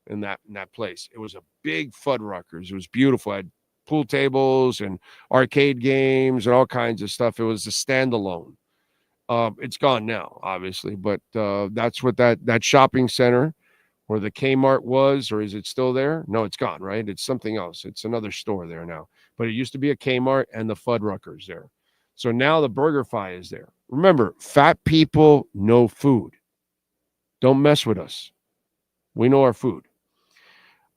Speaker 13: in that place. It was a big Fuddruckers. It was beautiful. It had pool tables and arcade games and all kinds of stuff. It was a standalone. It's gone now, obviously, but that's what that shopping center where the Kmart was, or is it still there? No, it's gone, right? It's something else. It's another store there now. But it used to be a Kmart and the Fuddruckers there. So now the BurgerFi is there. Remember, fat people know food. Don't mess with us. We know our food.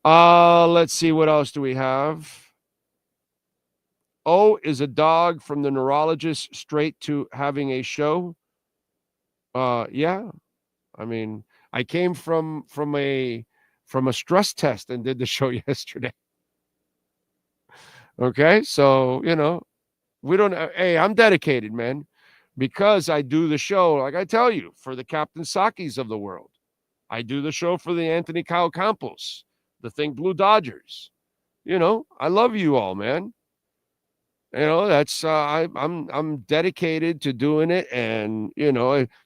Speaker 13: Let's see, what else do we have? Oh, is a dog from the neurologist straight to having a show? Yeah. I mean, I came from a stress test and did the show yesterday. Okay, so we don't. Hey, I'm dedicated, man, because I do the show. Like I tell you, for the Captain Sakis of the world, I do the show for the Anthony Kyle Campos, the Think Blue Dodgers. I love you all, man. That's I'm dedicated to doing it. And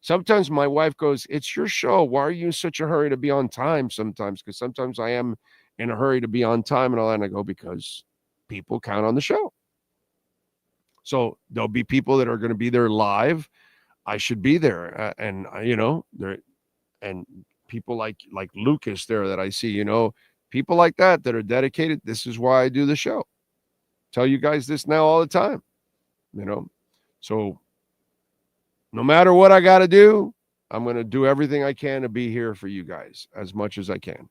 Speaker 13: sometimes my wife goes, it's your show, why are you in such a hurry to be on time? Sometimes, because sometimes I am in a hurry to be on time and all that. And I go, because people count on the show. So there'll be people that are going to be there live. I should be there. And and people like Lucas there that I see, people like that are dedicated. This is why I do the show. Tell you guys this now all the time, so no matter what I got to do, I'm going to do everything I can to be here for you guys as much as I can.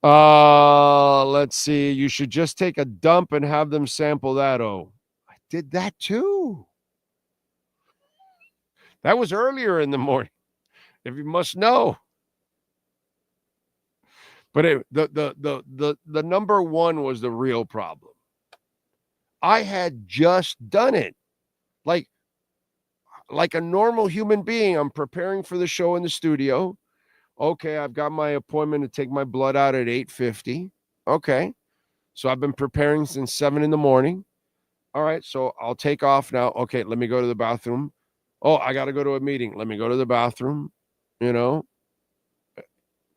Speaker 13: Let's see. You should just take a dump and have them sample that. Oh, I did that too. That was earlier in the morning, if you must know. But the number one was the real problem. I had just done it like like a normal human being, I'm preparing for the show in the studio. Okay, I've got my appointment to take my blood out at 8:50. Okay. So I've been preparing since 7 in the morning. All right, so I'll take off now. Okay, let me go to the bathroom. Oh, I got to go to a meeting. Let me go to the bathroom,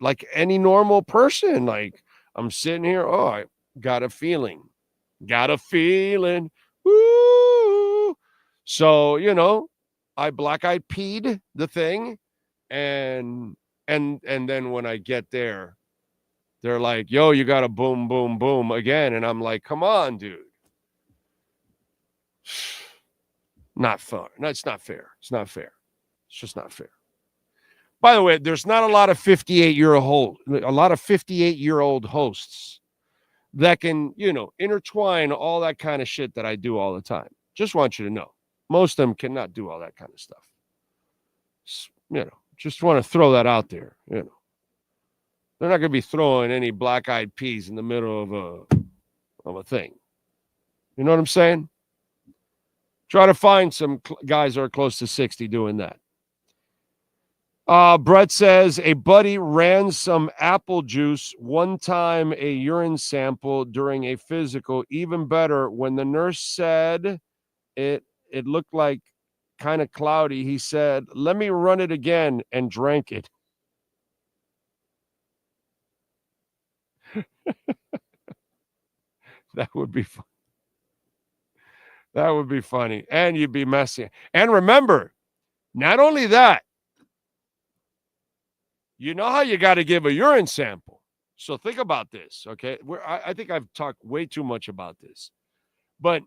Speaker 13: like any normal person. Like I'm sitting here. Oh, I got a feeling. Woo! So, I black-eyed peed the thing. And then when I get there, they're like, yo, you got a boom, boom, boom again. And I'm like, come on, dude. Not fun. No, it's not fair. It's not fair. It's just not fair. By the way, there's not a lot of 58-year-old hosts that can, intertwine all that kind of shit that I do all the time. Just want you to know. Most of them cannot do all that kind of stuff. Just want to throw that out there. They're not going to be throwing any black-eyed peas in the middle of a thing. You know what I'm saying? Try to find some guys that are close to 60 doing that. Brett says, a buddy ran some apple juice one time, a urine sample during a physical. Even better, when the nurse said it looked like kind of cloudy, he said, let me run it again, and drank it. That would be fun. That would be funny. And you'd be messy. And remember, not only that, you know how you got to give a urine sample. So think about this, okay? I think I've talked way too much about this. But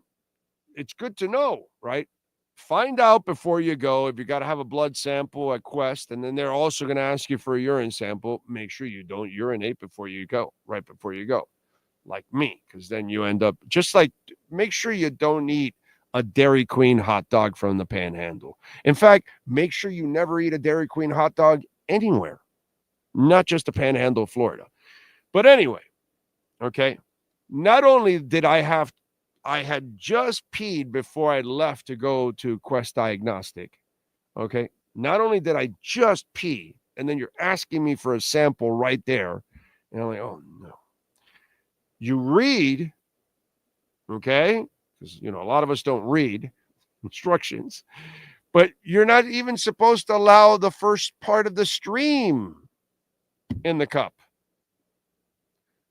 Speaker 13: it's good to know, right? Find out before you go if you got to have a blood sample at Quest, and then they're also going to ask you for a urine sample. Make sure you don't urinate before you go, right before you go. Like me, because then you end up just like, make sure you don't eat a Dairy Queen hot dog from the Panhandle. In fact, make sure you never eat a Dairy Queen hot dog anywhere, not just the Panhandle, Florida. But anyway, okay, not only did I had just peed before I left to go to Quest Diagnostic, okay, not only did I just pee, and then you're asking me for a sample right there, and I'm like, oh no. You read, okay, because, a lot of us don't read instructions, but you're not even supposed to allow the first part of the stream in the cup.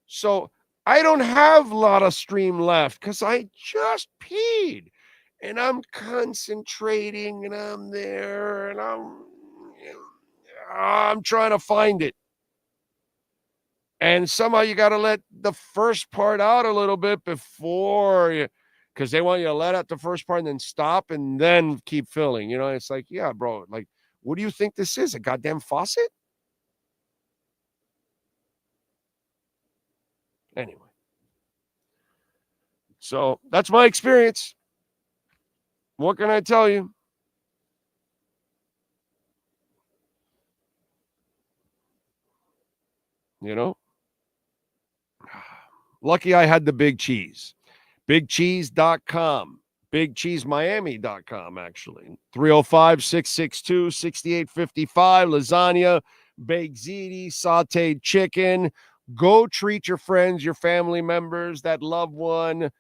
Speaker 13: So I don't have a lot of stream left because I just peed, and I'm concentrating, and I'm there, and I'm trying to find it. And somehow you got to let the first part out a little bit before you, because they want you to let out the first part and then stop and then keep filling. It's like, yeah, bro, like, what do you think this is? A goddamn faucet? Anyway. So that's my experience. What can I tell you? Lucky I had the Big Cheese. BigCheese.com. BigCheeseMiami.com, actually. 305-662-6855. Lasagna, baked ziti, sauteed chicken. Go treat your friends, your family members, that loved one.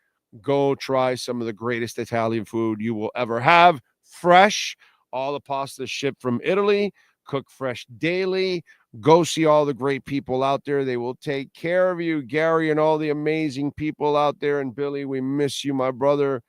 Speaker 13: Go try some of the greatest Italian food you will ever have. Fresh. All the pasta shipped from Italy. Cook fresh daily. Go see all the great people out there. They will take care of you. Gary and all the amazing people out there. And Billy, we miss you, my brother.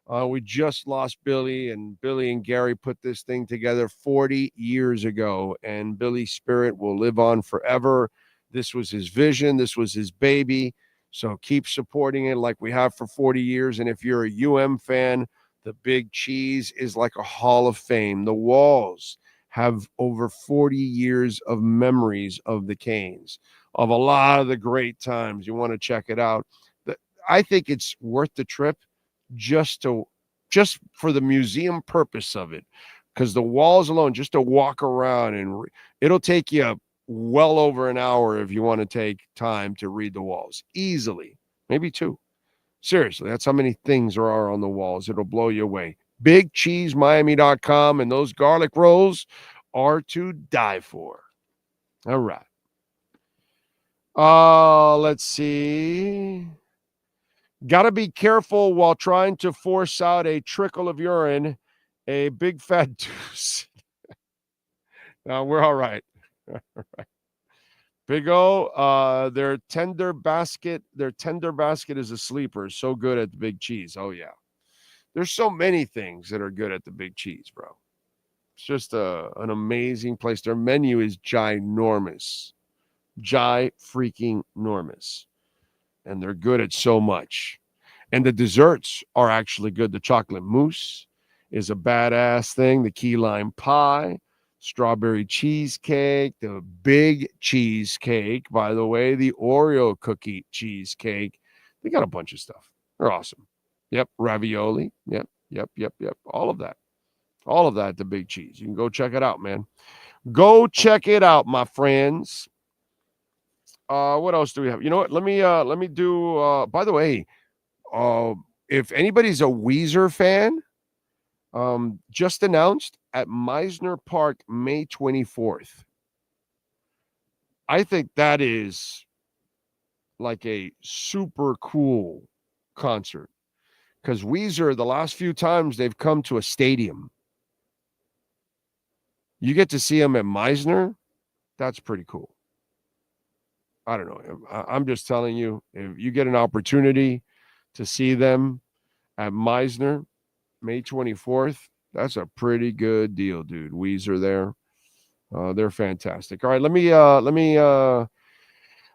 Speaker 13: We just lost Billy, and Billy and Gary put this thing together 40 years ago, and Billy's spirit will live on forever. This was his vision. This was his baby. So keep supporting it like we have for 40 years. And if you're a fan, the Big Cheese is like a hall of fame. The walls have over 40 years of memories of the Canes, of a lot of the great times. You want to check it out. I think it's worth the trip just for the museum purpose of it, because the walls alone, just to walk around, and it'll take you well over an hour if you want to take time to read the walls. Easily, maybe 2. Seriously, that's how many things there are on the walls. It'll blow you away. BigCheeseMiami.com, and those garlic rolls are to die for. All right. Let's see. Got to be careful while trying to force out a trickle of urine, a big fat deuce. No, we're all right. All right. Big O, their tender basket is a sleeper. So good at the Big Cheese. Oh, yeah. There's so many things that are good at the Big Cheese, bro. It's just an amazing place. Their menu is ginormous. Freaking-normous. And they're good at so much. And the desserts are actually good. The chocolate mousse is a badass thing. The key lime pie, strawberry cheesecake, the big cheesecake, by the way, the Oreo cookie cheesecake. They got a bunch of stuff. They're awesome. Yep, ravioli. Yep. All of that, the Big Cheese. You can go check it out, man. Go check it out, my friends. What else do we have? You know what? Let me do. By the way, if anybody's a Weezer fan, just announced at Meisner Park, May 24th. I think that is like a super cool concert because Weezer, the last few times they've come to a stadium, you get to see them at Meisner. That's pretty cool. I don't know. I'm just telling you, if you get an opportunity to see them at Meisner, May 24th, that's a pretty good deal, dude. Weezer there. They're fantastic. All right,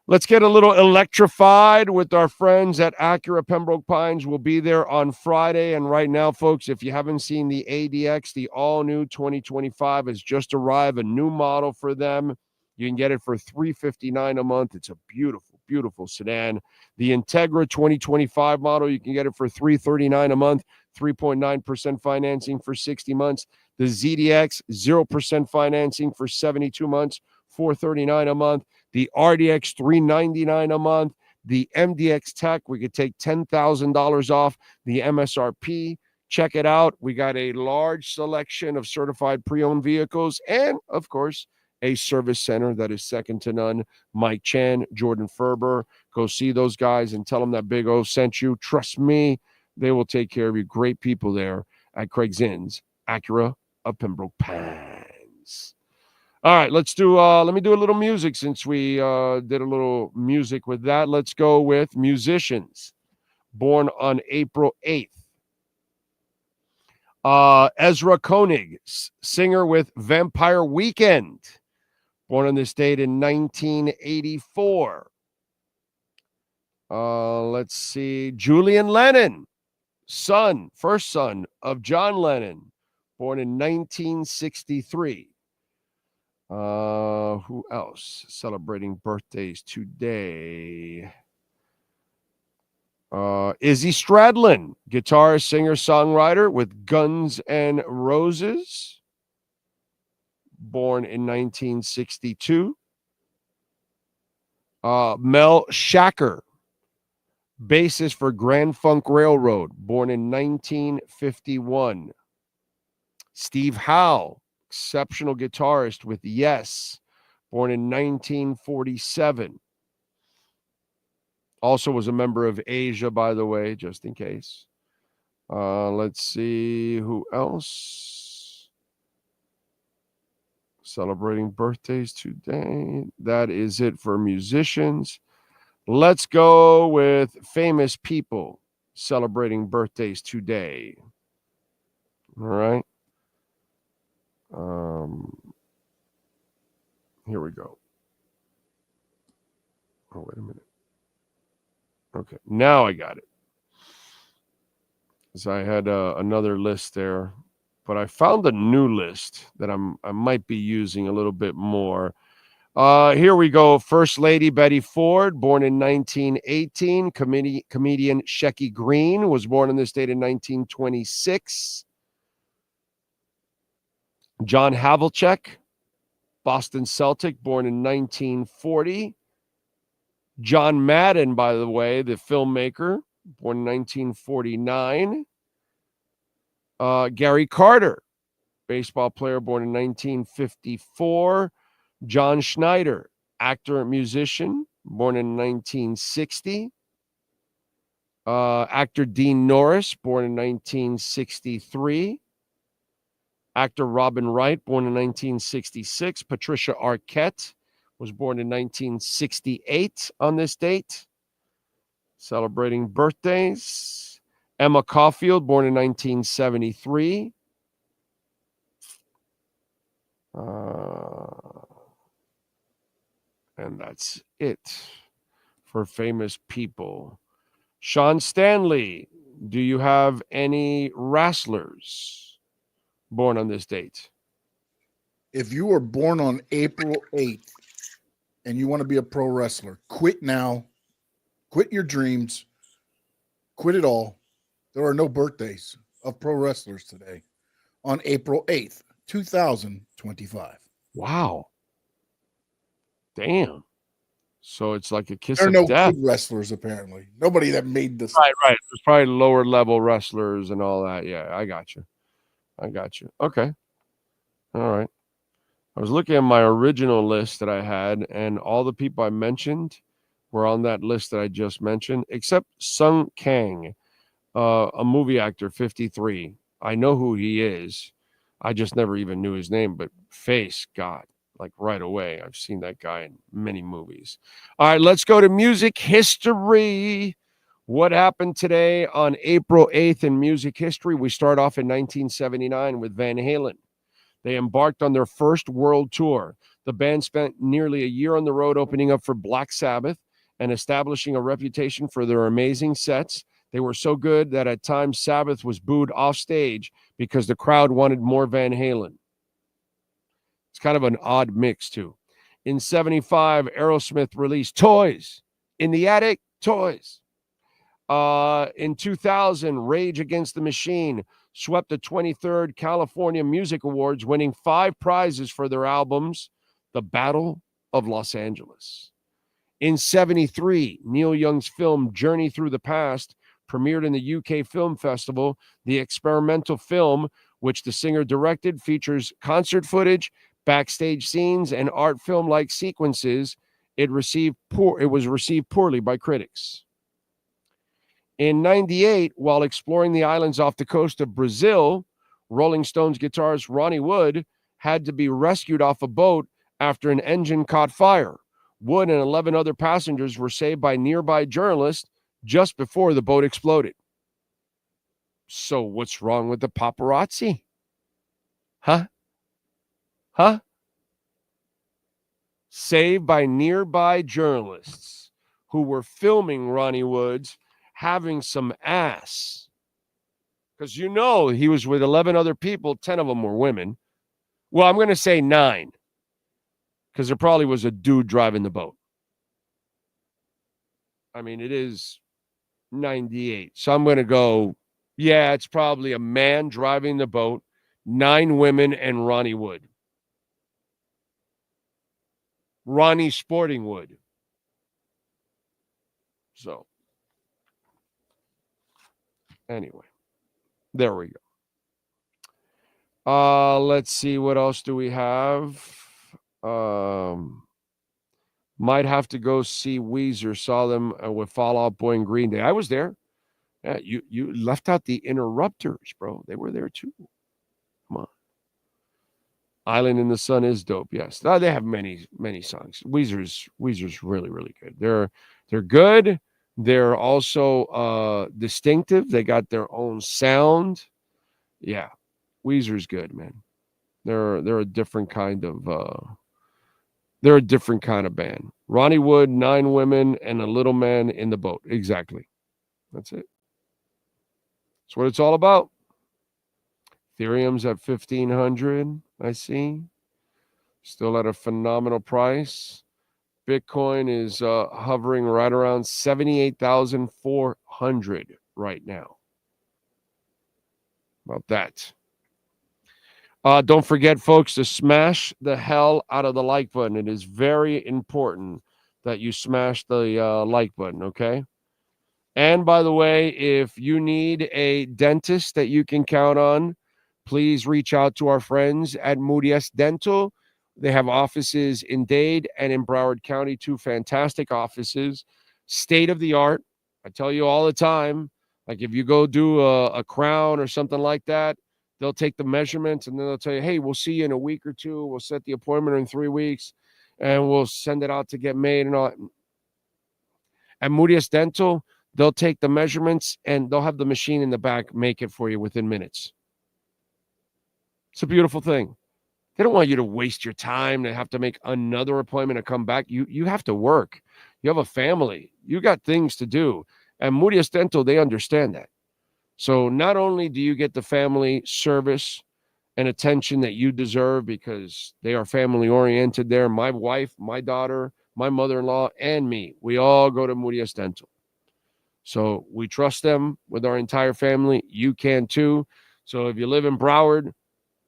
Speaker 13: let's get a little electrified with our friends at Acura Pembroke Pines. We'll be there on Friday. And right now, folks, if you haven't seen the ADX, the all-new 2025 has just arrived, a new model for them. You can get it for $359 a month. It's a beautiful, beautiful sedan. The Integra 2025 model, you can get it for $339 a month, 3.9% financing for 60 months. The ZDX, 0% financing for 72 months, $439 a month. The RDX, $399 a month. The MDX Tech, we could take $10,000 off the MSRP. Check it out. We got a large selection of certified pre-owned vehicles and, of course, a service center that is second to none. Mike Chan, Jordan Ferber. Go see those guys and tell them that Big O sent you. Trust me, they will take care of you. Great people there at Craig Zinn's Acura of Pembroke Pines. All right, let me do a little music since we did a little music with that. Let's go with musicians born on April 8th. Ezra Koenig, singer with Vampire Weekend, born on this date in 1984. Let's see. Julian Lennon, first son of John Lennon, born in 1963. Who else celebrating birthdays today? Izzy Stradlin, guitarist, singer, songwriter with Guns N' Roses, born in 1962. Mel Shacker, bassist for Grand Funk Railroad, born in 1951. Steve Howe, exceptional guitarist with Yes, born in 1947. Also was a member of Asia, by the way, just in case. Let's see who else celebrating birthdays today. That is it for musicians. Let's go with famous people celebrating birthdays today. All right. Here we go. Oh, wait a minute. Okay, now I got it. So I had another list there, but I found a new list that I might be using a little bit more. Here we go. First Lady Betty Ford, born in 1918. Comedian Shecky Green was born in this date in 1926. John Havlicek, Boston Celtic, born in 1940. John Madden, by the way, the filmmaker, born in 1949. Gary Carter, baseball player born in 1954. John Schneider, actor and musician, born in 1960. Actor Dean Norris, born in 1963. Actor Robin Wright, born in 1966. Patricia Arquette was born in 1968 on this date. Celebrating birthdays. Emma Caulfield, born in 1973. And that's it for famous people. Sean Stanley, do you have any wrestlers born on this date?
Speaker 14: If you were born on April 8th and you want to be a pro wrestler, quit now. Quit your dreams. Quit it all. There are no birthdays of pro wrestlers today on April 8th, 2025.
Speaker 13: Wow. Damn. So it's like a kiss
Speaker 14: There are
Speaker 13: of
Speaker 14: no
Speaker 13: death.
Speaker 14: good wrestlers, apparently. Nobody that made this.
Speaker 13: Right. There's probably lower level wrestlers and all that. Yeah, I got you. Okay. All right. I was looking at my original list that I had, and all the people I mentioned were on that list that I just mentioned, except Sung Kang, a movie actor, 53. I know who he is. I just never even knew his name, but face, God, like right away. I've seen that guy in many movies. All right, let's go to music history. What happened today on April 8th in music history? We start off in 1979 with Van Halen. They embarked on their first world tour. The band spent nearly a year on the road opening up for Black Sabbath and establishing a reputation for their amazing sets. They were so good that at times Sabbath was booed off stage because the crowd wanted more Van Halen. It's kind of an odd mix, too. In 75, Aerosmith released Toys. In the Attic, Toys. In 2000, Rage Against the Machine swept the 23rd California Music Awards, winning 5 prizes for their albums, The Battle of Los Angeles. In 73, Neil Young's film Journey Through the Past premiered in the UK Film Festival. The experimental film, which the singer directed, features concert footage, backstage scenes, and art film-like sequences. It was received poorly by critics. In 98, while exploring the islands off the coast of Brazil, Rolling Stones guitarist Ronnie Wood had to be rescued off a boat after an engine caught fire. Wood and 11 other passengers were saved by nearby journalists just before the boat exploded. So what's wrong with the paparazzi? Huh? Saved by nearby journalists who were filming Ronnie Wood's having some ass. Because he was with 11 other people, 10 of them were women. Well, I'm going to say 9. Because there probably was a dude driving the boat. I mean, it is 98. So I'm going to go, yeah, it's probably a man driving the boat, 9 women, and Ronnie Wood. Ronnie Sporting Wood. So, anyway, there we go. Let's see, what else do we have? Might have to go see Weezer. Saw them with Fall Out Boy and Green Day. I was there. Yeah, you left out the Interrupters, bro. They were there too. Come on. Island in the Sun is dope. Yes, they have many songs. Weezer's really, really good. They're good. They're also distinctive. They got their own sound. Yeah, Weezer's good, man. They're a different kind of band. Ronnie Wood, 9 women, and a little man in the boat. Exactly. That's it. That's what it's all about. Ethereum's at 1,500, I see. Still at a phenomenal price. Bitcoin is hovering right around 78,400 right now. About that. Don't forget, folks, to smash the hell out of the like button. It is very important that you smash the like button, okay? And by the way, if you need a dentist that you can count on, please reach out to our friends at Moody S Dental. They have offices in Dade and in Broward County, 2 fantastic offices, state of the art. I tell you all the time, like if you go do a crown or something like that, they'll take the measurements and then they'll tell you, hey, we'll see you in a week or 2. We'll set the appointment in 3 weeks and we'll send it out to get made and all. At Moody S Dental, they'll take the measurements and they'll have the machine in the back make it for you within minutes. It's a beautiful thing. They don't want you to waste your time to have to make another appointment to come back. You have to work. You have a family. You got things to do. And Moody S Dental, they understand that. So not only do you get the family service and attention that you deserve because they are family oriented there. My wife, my daughter, my mother-in-law, and me, we all go to Moody S Dental. So we trust them with our entire family. You can too. So if you live in Broward,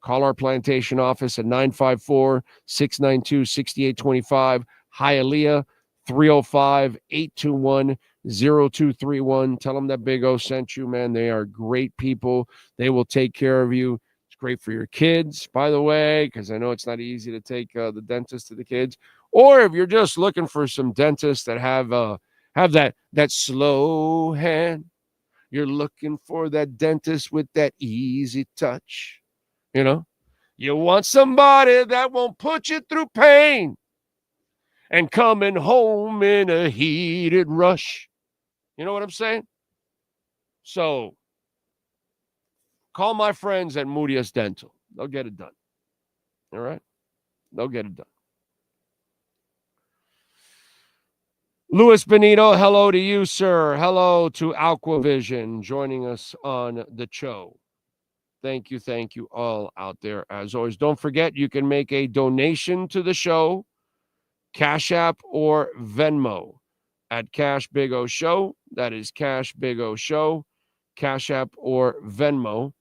Speaker 13: call our plantation office at 954-692-6825. Hialeah, 305-821-0231. Tell them that Big O sent you, man. They are great people. They will take care of you. It's great for your kids, by the way, because I know it's not easy to take the dentist to the kids. Or if you're just looking for some dentists that have that slow hand, you're looking for that dentist with that easy touch. You know, you want somebody that won't put you through pain and coming home in a heated rush. You know what I'm saying? So call my friends at Moody S Dental. They'll get it done. All right? They'll get it done. Louis Benito, hello to you, sir. Hello to Aquavision joining us on the show. Thank you all out there. As always, don't forget you can make a donation to the show, Cash App or Venmo at Cash Big O Show. That is Cash Big O Show, Cash App or Venmo.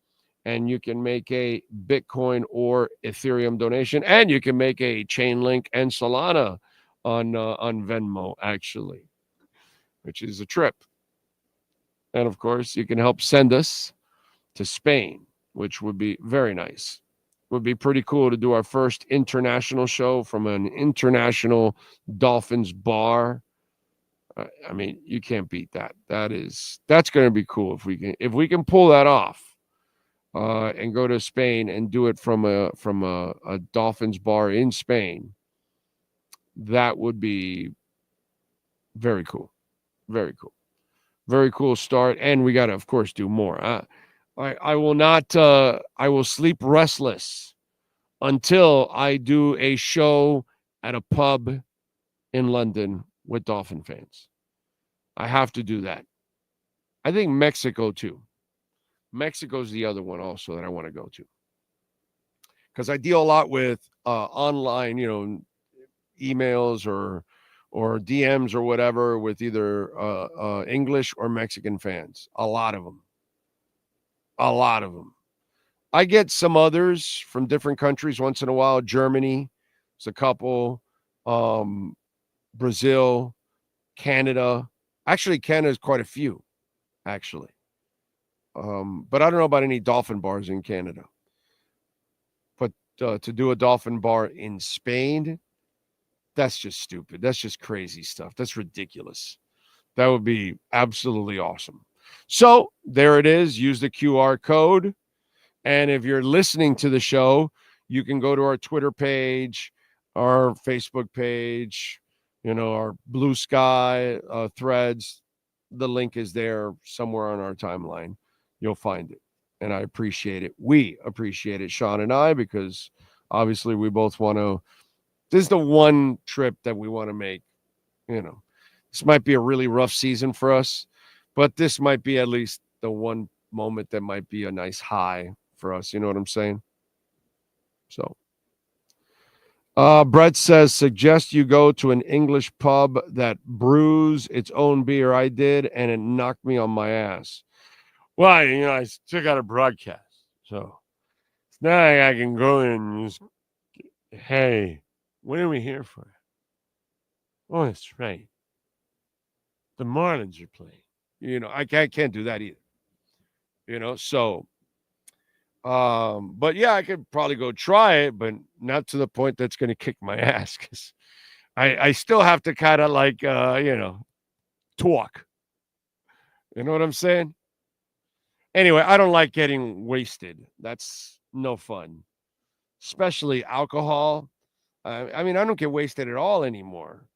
Speaker 13: And you can make a Bitcoin or Ethereum donation. And you can make a Chainlink and Solana on Venmo, actually, which is a trip. And, of course, you can help send us to Spain, which would be very nice. Would be pretty cool to do our first international show from an international Dolphins bar. I mean, you can't beat that. That's going to be cool if we can pull that off and go to Spain and do it from a Dolphins bar in Spain. That would be very cool. Very cool. Very cool start. And we got to, of course, do more. I will not, I will sleep restless until I do a show at a pub in London with Dolphin fans. I have to do that. I think Mexico too. Mexico's the other one also that I want to go to. Because I deal a lot with online, emails or DMs or whatever with either English or Mexican fans. A lot of them. I get some others from different countries once in a while. Germany, it's a couple. Brazil, Canada. Actually, Canada's quite a few, actually. But I don't know about any Dolphin bars in Canada. But to do a Dolphin bar in Spain, that's just stupid. That's just crazy stuff. That's ridiculous. That would be absolutely awesome. So there it is. Use the QR code. And if you're listening to the show, you can go to our Twitter page, our Facebook page, our Blue Sky threads. The link is there somewhere on our timeline. You'll find it. And I appreciate it. We appreciate it, Sean and I, because obviously we both want to. This is the one trip that we want to make. This might be a really rough season for us, but this might be at least the one moment that might be a nice high for us. You know what I'm saying? So, Brett says, suggest you go to an English pub that brews its own beer. I did, and it knocked me on my ass. Well, I still got a broadcast, so it's not like I can go in and just, hey, what are we here for? Oh, that's right. The Marlins are playing. I can't do that either. So but yeah, I could probably go try it, but not to the point that's going to kick my ass, because I still have to kind of like talk. You know what I'm saying? Anyway, I don't like getting wasted. That's no fun, especially alcohol. I mean, I don't get wasted at all anymore,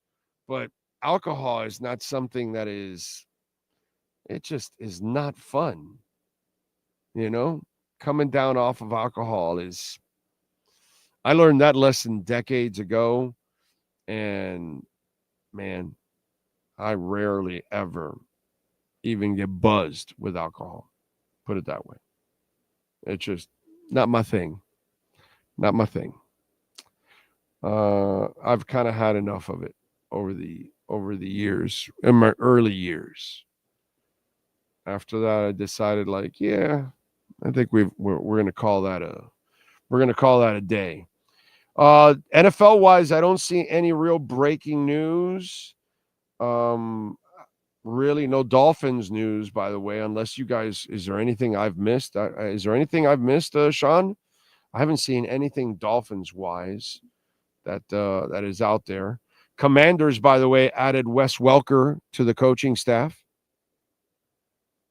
Speaker 13: but alcohol is not something that it just is not fun. Coming down off of alcohol I learned that lesson decades ago, and man, I rarely ever even get buzzed with alcohol. Put it that way. It's just not my thing. Not my thing. I've kind of had enough of it over the years, in my early years. After that, I decided, like, yeah, I think we're going to call that a day. NFL wise, I don't see any real breaking news. Really, no Dolphins news, by the way, unless you guys, is there anything I've missed? Sean? I haven't seen anything Dolphins wise that is out there. Commanders, by the way, added Wes Welker to the coaching staff.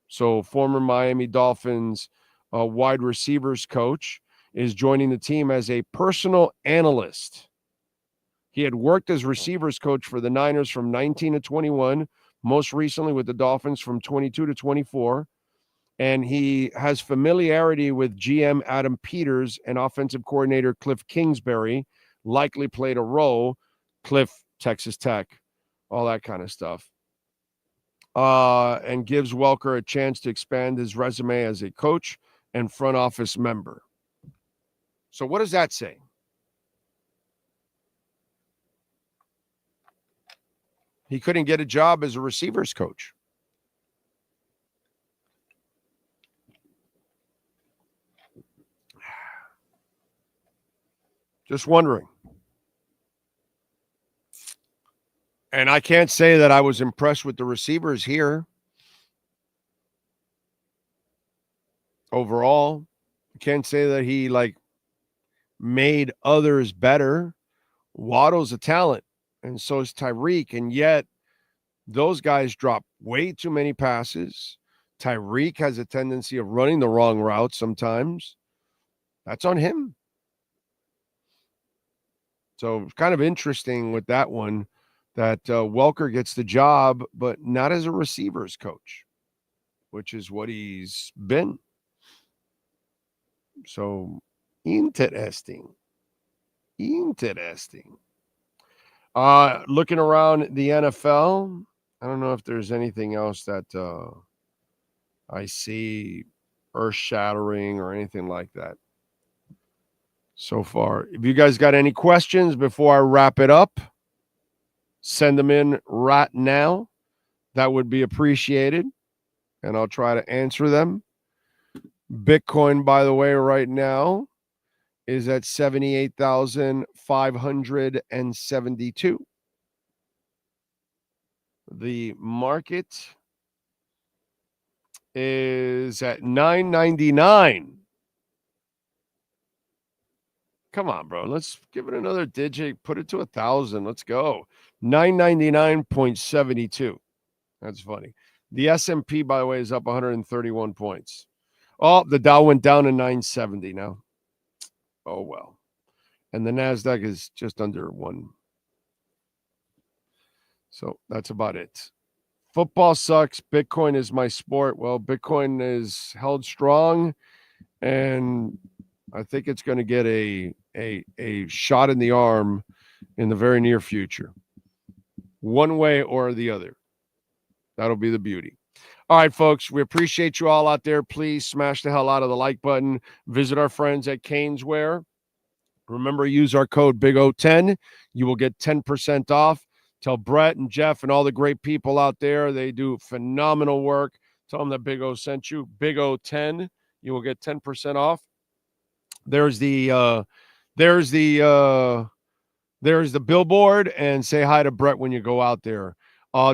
Speaker 13: So former Miami Dolphins wide receivers coach is joining the team as a personal analyst. He had worked as receivers coach for the Niners from 19 to 21, most recently with the Dolphins from 22 to 24. And he has familiarity with GM Adam Peters and offensive coordinator Cliff Kingsbury, likely played a role. Cliff, Texas Tech, all that kind of stuff. And gives Welker a chance to expand his resume as a coach and front office member. So what does that say? He couldn't get a job as a receivers coach. Just wondering. And I can't say that I was impressed with the receivers here. Overall, I can't say that he made others better. Waddle's a talent, and so is Tyreek, and yet those guys drop way too many passes. Tyreek has a tendency of running the wrong route sometimes. That's on him. So it's kind of interesting with that one that Welker gets the job, but not as a receivers coach, which is what he's been. So interesting. Looking around the NFL, I don't know if there's anything else that I see earth-shattering or anything like that so far. If you guys got any questions before I wrap it up, send them in right now. That would be appreciated, and I'll try to answer them. Bitcoin, by the way, right now is at 78,572. The market is at 999. Come on, bro. Let's give it another digit. Put it to 1,000. Let's go. 999.72. That's funny. The S&P, by the way, is up 131 points. Oh, the Dow went down to 970 now. Oh, well. And the NASDAQ is just under 1. So that's about it. Football sucks. Bitcoin is my sport. Well, Bitcoin is held strong, and I think it's going to get a shot in the arm in the very near future. One way or the other. That'll be the beauty. All right, folks, we appreciate you all out there. Please smash the hell out of the like button. Visit our friends at Caneswear. Remember, use our code BIG010. You will get 10% off. Tell Brett and Jeff and all the great people out there. They do phenomenal work. Tell them that Big O sent you. BIG010. You will get 10% off. There's the billboard, and say hi to Brett when you go out there.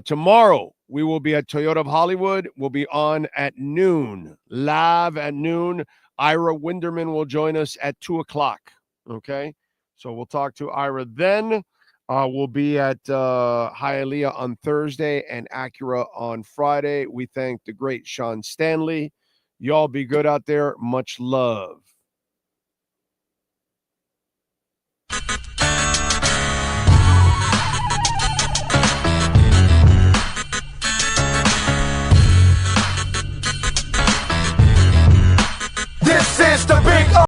Speaker 13: Tomorrow, We will be at Toyota of Hollywood. We'll be on at noon, live at noon. Ira Winderman will join us at 2 o'clock. Okay, so we'll talk to Ira then. We'll be at Hialeah on Thursday and Acura on Friday. We thank the great Sean Stanley. Y'all be good out there. Much love.
Speaker 1: This is the big